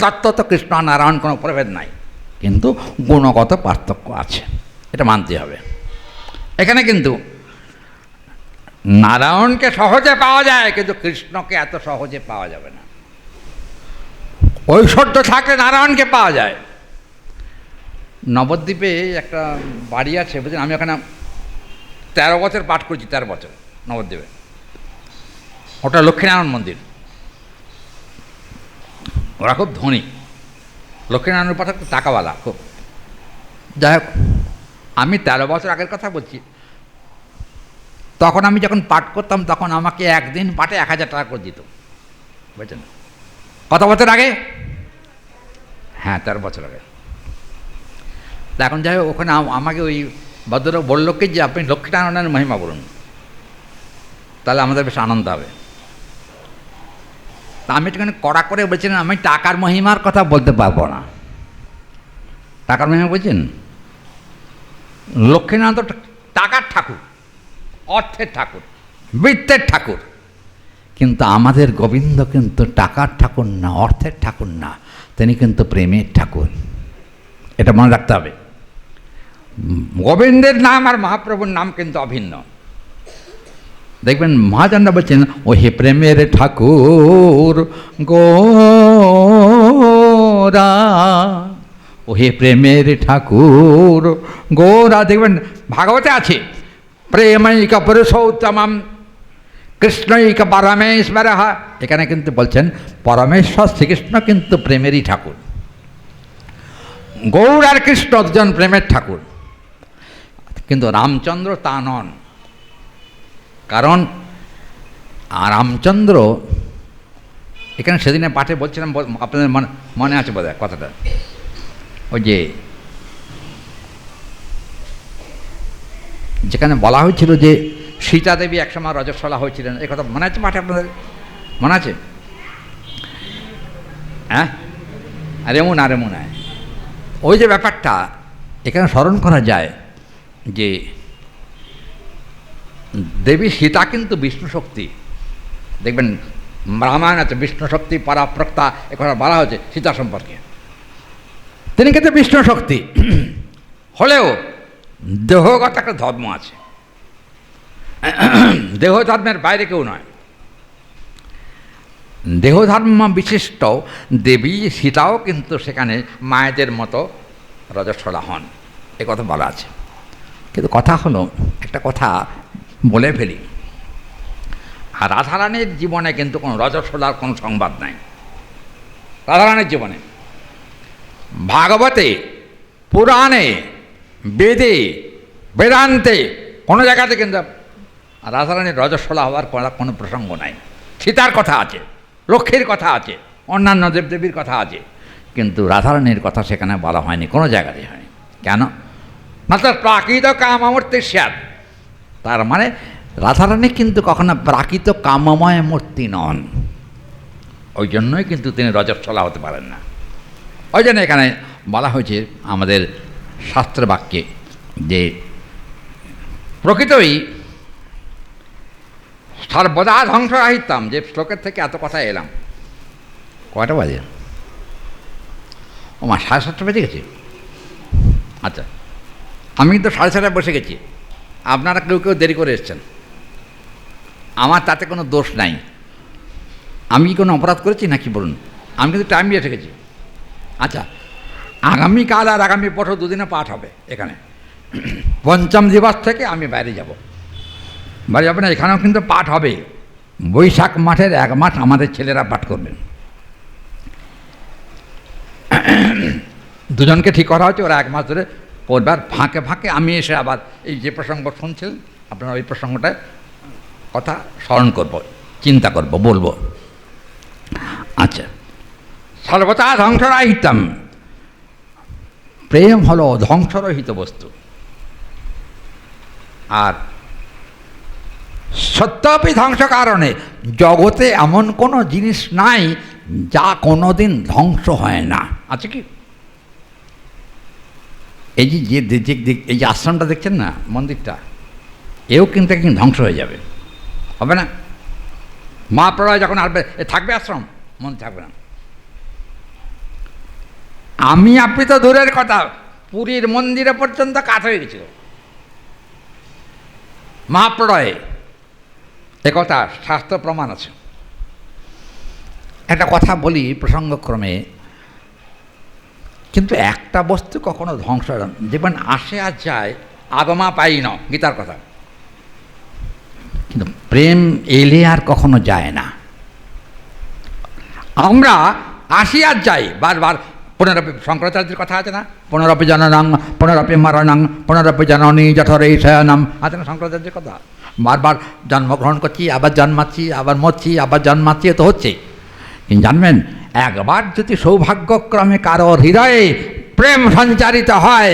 তত্ত্বত কৃষ্ণ আর নারায়ণ কোনো প্রভেদ নাই, কিন্তু গুণগত পার্থক্য আছে, এটা মানতে হবে। এখানে কিন্তু নারায়ণকে সহজে পাওয়া যায়, কিন্তু কৃষ্ণকে এত সহজে পাওয়া যাবে না। ঐশ্বর্য থাকলে নারায়ণকে পাওয়া যায়। নবদ্বীপে একটা বাড়ি আছে বুঝলেন, আমি ওখানে 13 বছর পাঠ করেছি, 13 বছর নবদ্বীপে। ওটা লক্ষ্মীনারায়ণ মন্দির। ওরা খুব ধনী, লক্ষ্মীনারায়ণের পাঠক টাকাওয়ালা খুব। যাই হোক, আমি 13 বছর আগের কথা বলছি। তখন আমি যখন পাঠ করতাম, তখন আমাকে একদিন পাঠে 1000 টাকা করে দিত, বুঝছেন? কত বছর আগে? হ্যাঁ, 13 বছর আগে। এখন যাই হোক, ওখানে আমাকে ওই ভদ্রলোক বলল কি যে আপনি লক্ষ্মীনারায়ণের মহিমা বলুন, তাহলে আমাদের বেশ আনন্দ হবে। তা আমি একটুখানি কড়া করে বলছিলাম, আমি টাকার মহিমার কথা বলতে পারবো না। টাকার মহিমা বলছেন, লক্ষ্মীনারায়ণ তো টাকার ঠাকুর, অর্থের ঠাকুর, বৃত্তের ঠাকুর। কিন্তু আমাদের গোবিন্দ কিন্তু টাকার ঠাকুর না, অর্থের ঠাকুর না, তিনি কিন্তু প্রেমের ঠাকুর। এটা মনে রাখতে হবে। গোবিন্দের নাম আর মহাপ্রভুর নাম কিন্তু অভিন্ন। দেখবেন মহাজনরা বলছেন, ও হে প্রেমের ঠাকুর গোরা, ও হে প্রেমের ঠাকুর গোরা। দেখবেন ভাগবতে আছে, প্রেমৈক পুরুষোত্তমম কৃষ্ণৈক পরমেশ্বর। এখানে কিন্তু বলছেন পরমেশ্বর শ্রীকৃষ্ণ কিন্তু প্রেমেরই ঠাকুর। গৌর আর কৃষ্ণ দুজন প্রেমের ঠাকুর, কিন্তু রামচন্দ্র তা নন। কারণ রামচন্দ্র, এখানে সেদিনে পাঠে বলছিলাম, আপনাদের মনে আছে বোধ হয় কথাটা, ওই যে যেখানে বলা হয়েছিল যে সীতা দেবী একসময় রজস্বলা হয়েছিলেন, এই কথা মনে আছে পাঠে? আপনাদের মনে আছে? হ্যাঁ, আরে মনে ওই যে ব্যাপারটা এখানে স্মরণ করা যায় যে দেবী সীতা কিন্তু বিষ্ণু শক্তি। দেখবেন রামায়ণ আছে, বিষ্ণু শক্তি পরাপ্রক্তা, এ কথা বলা হয়েছে সীতা সম্পর্কে। তিনি কিন্তু বিষ্ণু শক্তি হলেও দেহগত একটা ধর্ম আছে, দেহ ধর্মের বাইরে কেউ নয়। দেহধর্ম বিশিষ্ট দেবী সীতাও কিন্তু সেখানে মায়েদের মতো রজস্বলা হন, এ কথা বলা আছে। কিন্তু কথা হলো, একটা কথা বলে ফেলি, আর রাধারানীর জীবনে কিন্তু কোনো রজস্বলার কোনো সংবাদ নাই। রাধারানীর জীবনে ভাগবতে, পুরাণে, বেদে, বেদান্তে কোনো জায়গাতে কিন্তু রাধারানীর রজস্বলা হওয়ার কোনো প্রসঙ্গ নাই। সীতার কথা আছে, লক্ষ্মীর কথা আছে, অন্যান্য দেবদেবীর কথা আছে, কিন্তু রাধারানীর কথা সেখানে বলা হয়নি, কোনো জায়গাতে হয়নি। কেন? না তো প্রাকৃত কামমূর্তির স্যাদ। তার মানে রাধারানী কিন্তু কখনো প্রাকৃত কামময় মূর্তি নন, ওই জন্যই কিন্তু তিনি রজস্বলা হতে পারেন না। ওই জন্য এখানে বলা হয়েছে আমাদের শাস্ত্র বাক্যে যে প্রকৃতই সর্বদা ধ্বংস রাহিতাম, যে শ্লোকের থেকে এত কথা এলাম। কয়টা বাজে? ও মা, 7:30 বেজে গেছে। আচ্ছা, আমি তো 7:30 বসে গেছি, আপনারা কেউ কেউ দেরি করে এসছেন, আমার তাতে কোনো দোষ নাই। আমি কি কোনো অপরাধ করেছি নাকি বলুন? আমি কিন্তু টাইম দিয়ে এসে গেছি। আচ্ছা, আগামীকাল আর আগামী পরশু দুদিনে পাঠ হবে এখানে। পঞ্চম দিবস থেকে আমি বাইরে যাব না, এখানেও কিন্তু পাঠ হবে। বৈশাখ মাসের 1 মাস আমাদের ছেলেরা পাঠ করবেন। দুজনকে ঠিক করা হচ্ছে, ওরা 1 মাস ধরে পড়বার ফাঁকে ফাঁকে আমি এসে আবার এই যে প্রসঙ্গ শুনছিলেন আপনারা, ওই প্রসঙ্গটায় কথা স্মরণ করব, চিন্তা করব, বলবো। আচ্ছা, সর্বদা ধ্বংসরাহিতম, প্রেম হলো ধ্বংসরহিত বস্তু। আর সত্যপি ধ্বংস কারণে, জগতে এমন কোনো জিনিস নাই যা কোনো দিন ধ্বংস হয় না। আছে কি? এই যে এই যে আশ্রমটা দেখছেন না, মন্দিরটা, এও কিন্তু একদিন ধ্বংস হয়ে যাবে, হবে না? মহাপ্রলয় যখন আসবে থাকবে আশ্রম, মন্দির থাকবে না। আমি আপনি তো দূরের কথা, পুরীর মন্দিরে পর্যন্ত কাঠ হয়ে গেছিল মহাপ্রলয়ে, একথা শাস্ত্র প্রমাণ আছে। একটা কথা বলি প্রসঙ্গক্রমে, কিন্তু একটা বস্তু কখনো ধ্বংস হয় না, যেমন আসে আর যায়, আগমা পাই ন, গীতার কথা। কিন্তু প্রেম এলে আর কখনো যায় না। আমরা আসি আর যাই বারবার। পুনরপি, শঙ্করাচার্যের কথা আছে না, পুনরপি জননং পুনরপি মরণং পুনরপি জননী জঠরে শয়নম, আছে না শঙ্করাচার্যের কথা? বারবার জন্মগ্রহণ করছি, আবার জন্মাচ্ছি, আবার মরছি, আবার জন্মাচ্ছি, তো হচ্ছে। কিন্তু জানবেন, একবার যদি সৌভাগ্যক্রমে কারো হৃদয়ে প্রেম সঞ্চারিত হয়,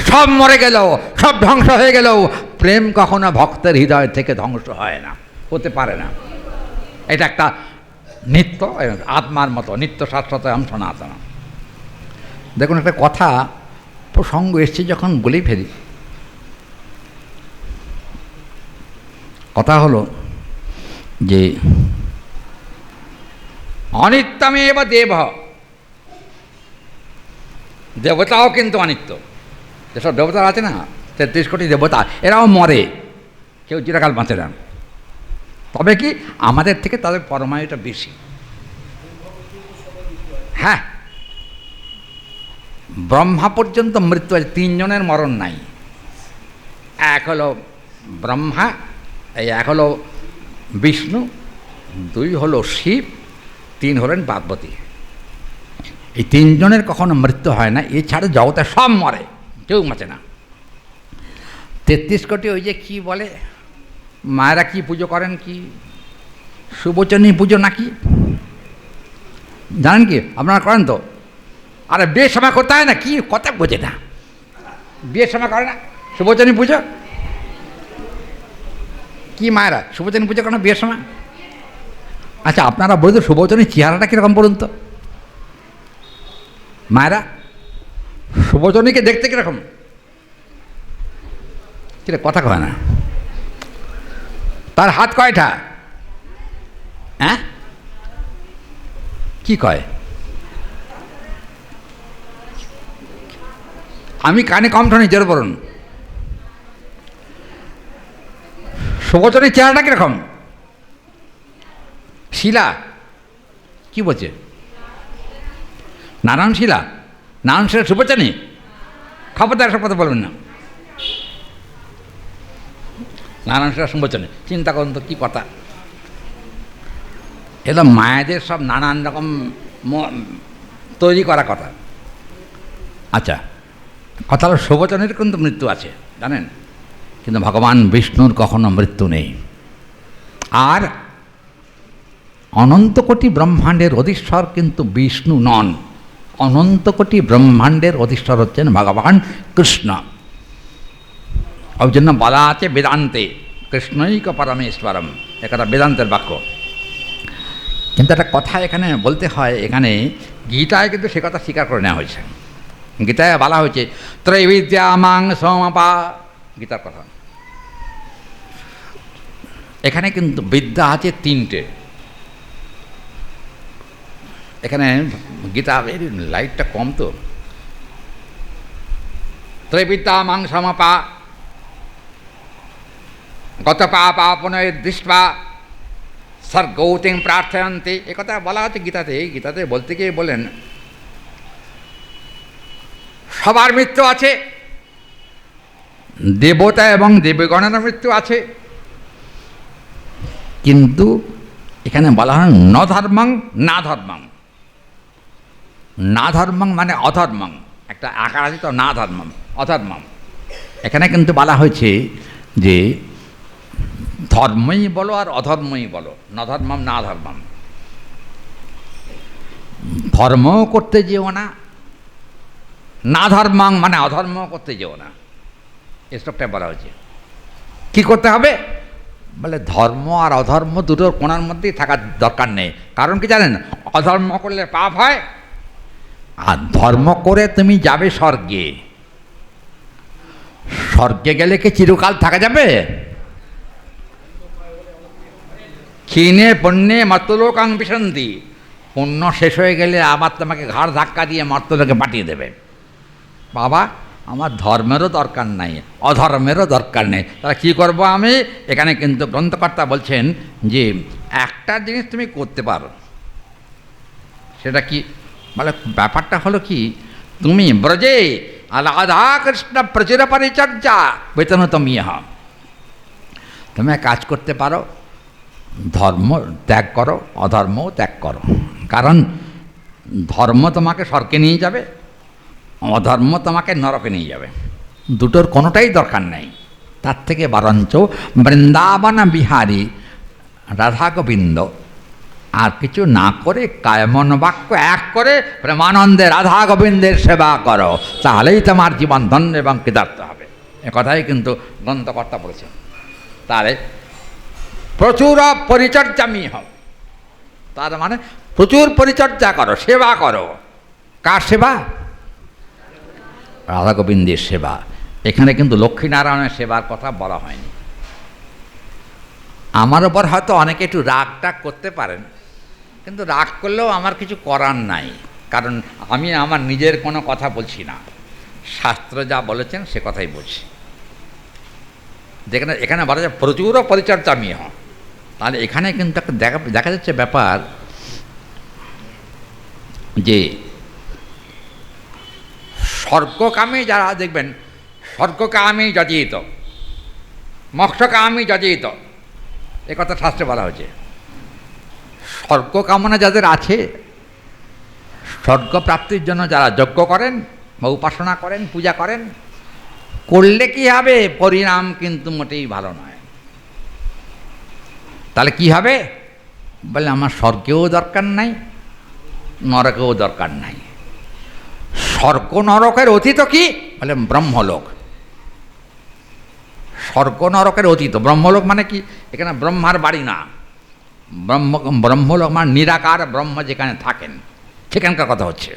সব মরে গেলেও, সব ধ্বংস হয়ে গেলেও, প্রেম কখনো ভক্তের হৃদয় থেকে ধ্বংস হয় না, হতে পারে না। এটা একটা নিত্য, আত্মার মতো নিত্য শাশ্বত সনাতন। দেখুন, একটা কথা প্রসঙ্গ এসছে যখন বলেই ফেলি। কথা হলো যে অনিত্যমেব দেব, দেবতাও কিন্তু অনিত্য। যেসব দেবতা আছে না, 33 কোটি দেবতা, এরাও মরে, কেউ চিরকাল বাঁচে না। তবে কি আমাদের থেকে তাদের পরমায়ুটা বেশি। হ্যাঁ, ব্রহ্মা পর্যন্ত মৃত্যু আছে, 3 জনের মরণ নাই। এক হলো ব্রহ্মা, এক হলো বিষ্ণু, 2 হলো শিব, 3 হলেন পার্বতী। এই 3 জনের কখনো মৃত্যু হয় না, এছাড়া জগতে সব মরে, কেউ বাঁচে না। 33 কোটি ওই যে কি বলে মায়েরা কি পুজো করেন, কি সুবচনী পুজো নাকি জানেন কি? আপনারা করেন তো? আরে বিয়ের সময় করতে হয় না, কি কথা বোঝে না, বিয়ের সময় করে না সুবচনী পুজো? কি মায়েরা সুবচনী পুজো করেন বিয়ের সময়? আচ্ছা, আপনারা বলুন তো সুবচনীর চেহারাটা কীরকম বলুন তো? মায়েরা সুবচনীকে দেখতে কীরকম? কিরে কথা কয় না? তার হাত কয়টা? হ্যাঁ, কি কয়? আমি কানে কম শুনি, জোর বলুন। সুবচনীর চেহারাটা কীরকম? শিলা কি বলছে? নারায়ণ শিলা, নারায়ণ শিলা সুবচনী? খবরদার সব কথা বলবেন না। নারায়ণ শিলা সুবচনী, চিন্তা করুন তো কী কথা। এগুলো মায়েদের সব নানান রকম তৈরি করা কথা। আচ্ছা, কথা হলো সুবচনের কিন্তু মৃত্যু আছে জানেন, কিন্তু ভগবান বিষ্ণুর কখনো মৃত্যু নেই। আর অনন্ত কোটি ব্রহ্মাণ্ডের অধীশ্বর কিন্তু বিষ্ণু নন, অনন্ত কোটি ব্রহ্মাণ্ডের অধীশ্বর হচ্ছেন ভগবান কৃষ্ণ। ওই জন্য বলা আছে বেদান্তে কৃষ্ণৈক পরমেশ্বরম, একটা বেদান্তের বাক্য। কিন্তু একটা কথা এখানে বলতে হয়, এখানে গীতায় কিন্তু সে কথা স্বীকার করে নেওয়া হয়েছে। গীতায় বলা হয়েছে ত্রৈবিদ্যা মাং সমপা, গীতার কথা। এখানে কিন্তু বিদ্যা আছে 3টে। এখানে গীতা, লাইটটা কম তো। ত্রৈবিদ্যা মাং সমপা গত পাপা পুনর্দৃষ্ট্বা স্বর্গৌতিং প্রার্থয়ন্তি, একথা বলা হচ্ছে গীতাতে। গীতাতে বলতে গিয়ে বলেন সবার মৃত্যু আছে, দেবতা এবং দেবগণের মৃত্যু আছে, কিন্তু এখানে বলা হয় ন ধর্মং না ধর্মং। না ধর্মং মানে অধর্মং, একটা আকার আছে তো, না ধর্মম অধর্মম। এখানে কিন্তু বলা হয়েছে যে ধর্মই বলো আর অধর্মই বলো, ন ধর্মম না ধর্মম। ধর্মও করতে যেও না, না ধর্মং মানে অধর্ম করতে যেও না, এসবটা বলা হয়েছে। কি করতে হবে বলে, ধর্ম আর অধর্ম দুটোর কোণার মধ্যেই থাকার দরকার নেই। কারণ কি জানেন, অধর্ম করলে পাপ হয়, আর ধর্ম করে তুমি যাবে স্বর্গে। স্বর্গে গেলে কি চিরকাল থাকা যাবে? ক্ষীণে পুণ্যে মর্তলোকাং বিশন্তি, পুণ্য শেষ হয়ে গেলে আবার তোমাকে ঘাড় ধাক্কা দিয়ে মর্তলোকে পাঠিয়ে দেবে। বাবা, আমার ধর্মেরও দরকার নাই, অধর্মেরও দরকার নেই, তাহলে কী করবো আমি? এখানে কিন্তু গ্রন্থকর্তা বলছেন যে একটা জিনিস তুমি করতে পারো। সেটা কি বলে? ব্যাপারটা হলো কি, তুমি ব্রজে রাধা কৃষ্ণ প্রচুর পরিচর্যা বেতন তুমি তুমি কাজ করতে পারো, ধর্ম ত্যাগ করো, অধর্মও ত্যাগ করো। কারণ ধর্ম তোমাকে স্বর্গে নিয়ে যাবে, অধর্ম তোমাকে নরকে নিয়ে যাবে, দুটোর কোনোটাই দরকার নেই। তার থেকে বরঞ্চ বৃন্দাবন বিহারী রাধা গোবিন্দ আর কিছু না করে কায়মন বাক্য এক করে প্রেমানন্দে রাধা গোবিন্দের সেবা করো, তাহলেই তোমার জীবন ধন্য এবং কৃতার্থ হবে। একথাই কিন্তু গ্রন্থকর্তা বলেছেন। তাহলে প্রচুর পরিচর্যামি হও, তার মানে প্রচুর পরিচর্যা করো, সেবা করো। কার সেবা? রাধা গোবিন্দের সেবা। এখানে কিন্তু লক্ষ্মীনারায়ণের সেবার কথা বলা হয়নি। আমার ওপর হয়তো অনেকে একটু রাগ টাগ করতে পারেন, কিন্তু রাগ করলেও আমার কিছু করার নাই, কারণ আমি আমার নিজের কোনো কথা বলছি না, শাস্ত্র যা বলেছেন সে কথাই বলছি। যেখানে এখানে বলা যায় প্রচুর পরিচর্যা আমি হও, তাহলে এখানে কিন্তু দেখা যাচ্ছে ব্যাপার যে স্বর্গকামী যারা দেখবেন, স্বর্গকামী যজিত মোক্ষকামী যজিত, এ কথা শাস্ত্রে বলা হয়েছে। স্বর্গকামনা যাদের আছে, স্বর্গপ্রাপ্তির জন্য যারা যজ্ঞ করেন বা উপাসনা করেন, পূজা করেন, করলে কি হবে? পরিণাম কিন্তু মোটেই ভালো নয়। তাহলে কি হবে বলে, আমার স্বর্গেও দরকার নাই, নরকেও দরকার নাই। স্বর্গ নরকের অতীত কি বলে? ব্রহ্মলোক। স্বর্গ নরকের অতীত ব্রহ্মলোক মানে কি? এখানে ব্রহ্মার বাড়ি না, ব্রহ্মলোক মানে নিরাকার ব্রহ্ম যেখানে থাকেন সেখানকার কথা হচ্ছে।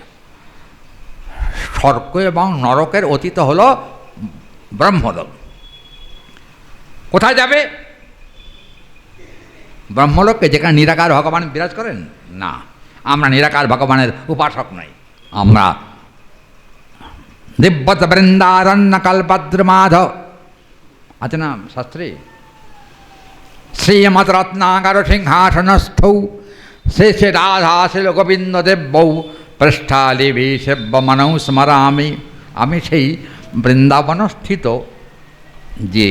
স্বর্গ এবং নরকের অতীত হলো ব্রহ্মলোক। কোথায় যাবে? ব্রহ্মলোককে, যেখানে নিরাকার ভগবান বিরাজ করেন না। আমরা নিরাকার ভগবানের উপাসক নই, আমরা দিব্যত বৃন্দারণ্য কল্পদ্রমাধ আছে না শাস্ত্রে, শ্রীমৎ রত্নাকর সিংহাসনস্থ শেষে রাধাশীল গোবিন্দ দেব্যৌ পৃষ্ঠালিভি সেব্য মনৌ স্মরামি। আমি সেই বৃন্দাবনস্থিত যে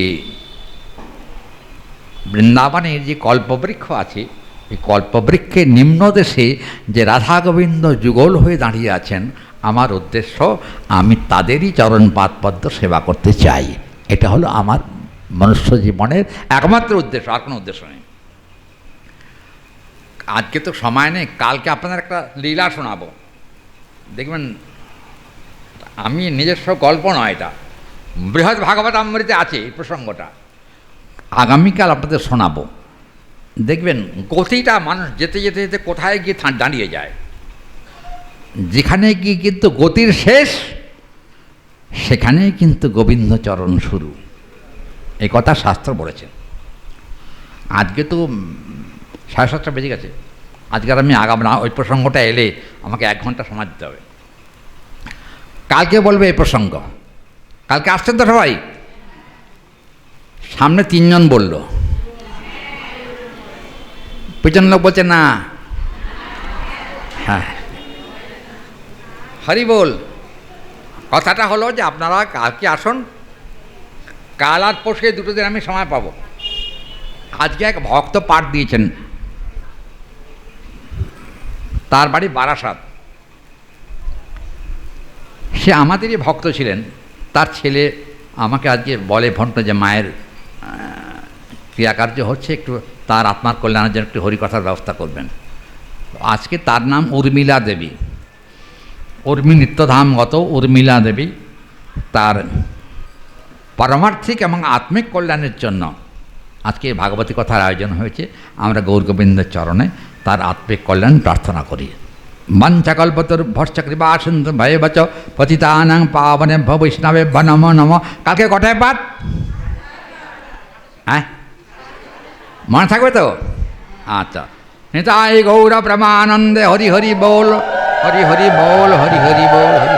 বৃন্দাবনের যে কল্পবৃক্ষ আছে, এই কল্পবৃক্ষের নিম্নদেশে যে রাধা গোবিন্দ যুগল হয়ে দাঁড়িয়ে আছেন, আমার উদ্দেশ্য আমি তাদেরই চরণপাদপদ্ম সেবা করতে চাই। এটা হলো আমার মনুষ্য জীবনের একমাত্র উদ্দেশ্য, আর কোনো উদ্দেশ্য নেই। আজকে তো সময় নেই, কালকে আপনাদের একটা লীলা শোনাবো, দেখবেন। আমি নিজস্ব গল্প নয়, এটা বৃহৎ ভাগবতামৃতে আছে এই প্রসঙ্গটা। আগামীকাল আপনাদের শোনাবো। দেখবেন গতিটা মানুষ যেতে যেতে যেতে কোথায় গিয়ে দাঁড়িয়ে যায়, যেখানে গিয়ে কিন্তু গতির শেষ, সেখানেই কিন্তু গোবিন্দচরণ শুরু। এই কথা শাস্ত্র বলেছেন। আজকে তো 7:30 বেজে গেছে, আজকে আর আমি আগাম না, ওই প্রসঙ্গটা এলে আমাকে 1 ঘন্টা সময় দিতে হবে। কালকে বলবে এই প্রসঙ্গ। কালকে আসছেন তো সবাই? সামনে 3 জন বলল, পিছন লোক বলছে না। হ্যাঁ, হরি বল। কথাটা হলো যে আপনারা কালকে আসুন, কাল আর পরশু এই দুটো দিন আমি সময় পাবো। আজকে এক ভক্ত পাঠ দিয়েছেন, তার বাড়ি বারাসাত। সে আমাদেরই ভক্ত ছিলেন। তার ছেলে আমাকে আজকে বলে ফোন যে মায়ের ক্রিয়াকার্য হচ্ছে, একটু তার আত্মার কল্যাণের জন্য একটু হরিকথার ব্যবস্থা করবেন। আজকে তার নাম উর্মিলা দেবী, উর্মি নিত্যধামগত উর্মিলা দেবী। তার পারমার্থিক এবং আত্মিক কল্যাণের জন্য আজকে ভাগবতী কথার আয়োজন হয়েছে। আমরা গৌরগোবিন্দের চরণে তার আত্মিক কল্যাণ প্রার্থনা করি। মঞ্চকল্পতরুভ্যশ্চ কৃপা সিন্ধু ভয়বচ পতিতানাং পাবনেভ্যো বৈষ্ণবেভ্যো নমো নমঃ। কালকে কটায় পাঠ? হ্যাঁ, মনে থাকবে তো? আচ্ছা। নিতাই গৌর প্রেমানন্দে হরি হরি বল, হরি হরি বল, হরি হরি বল, হরি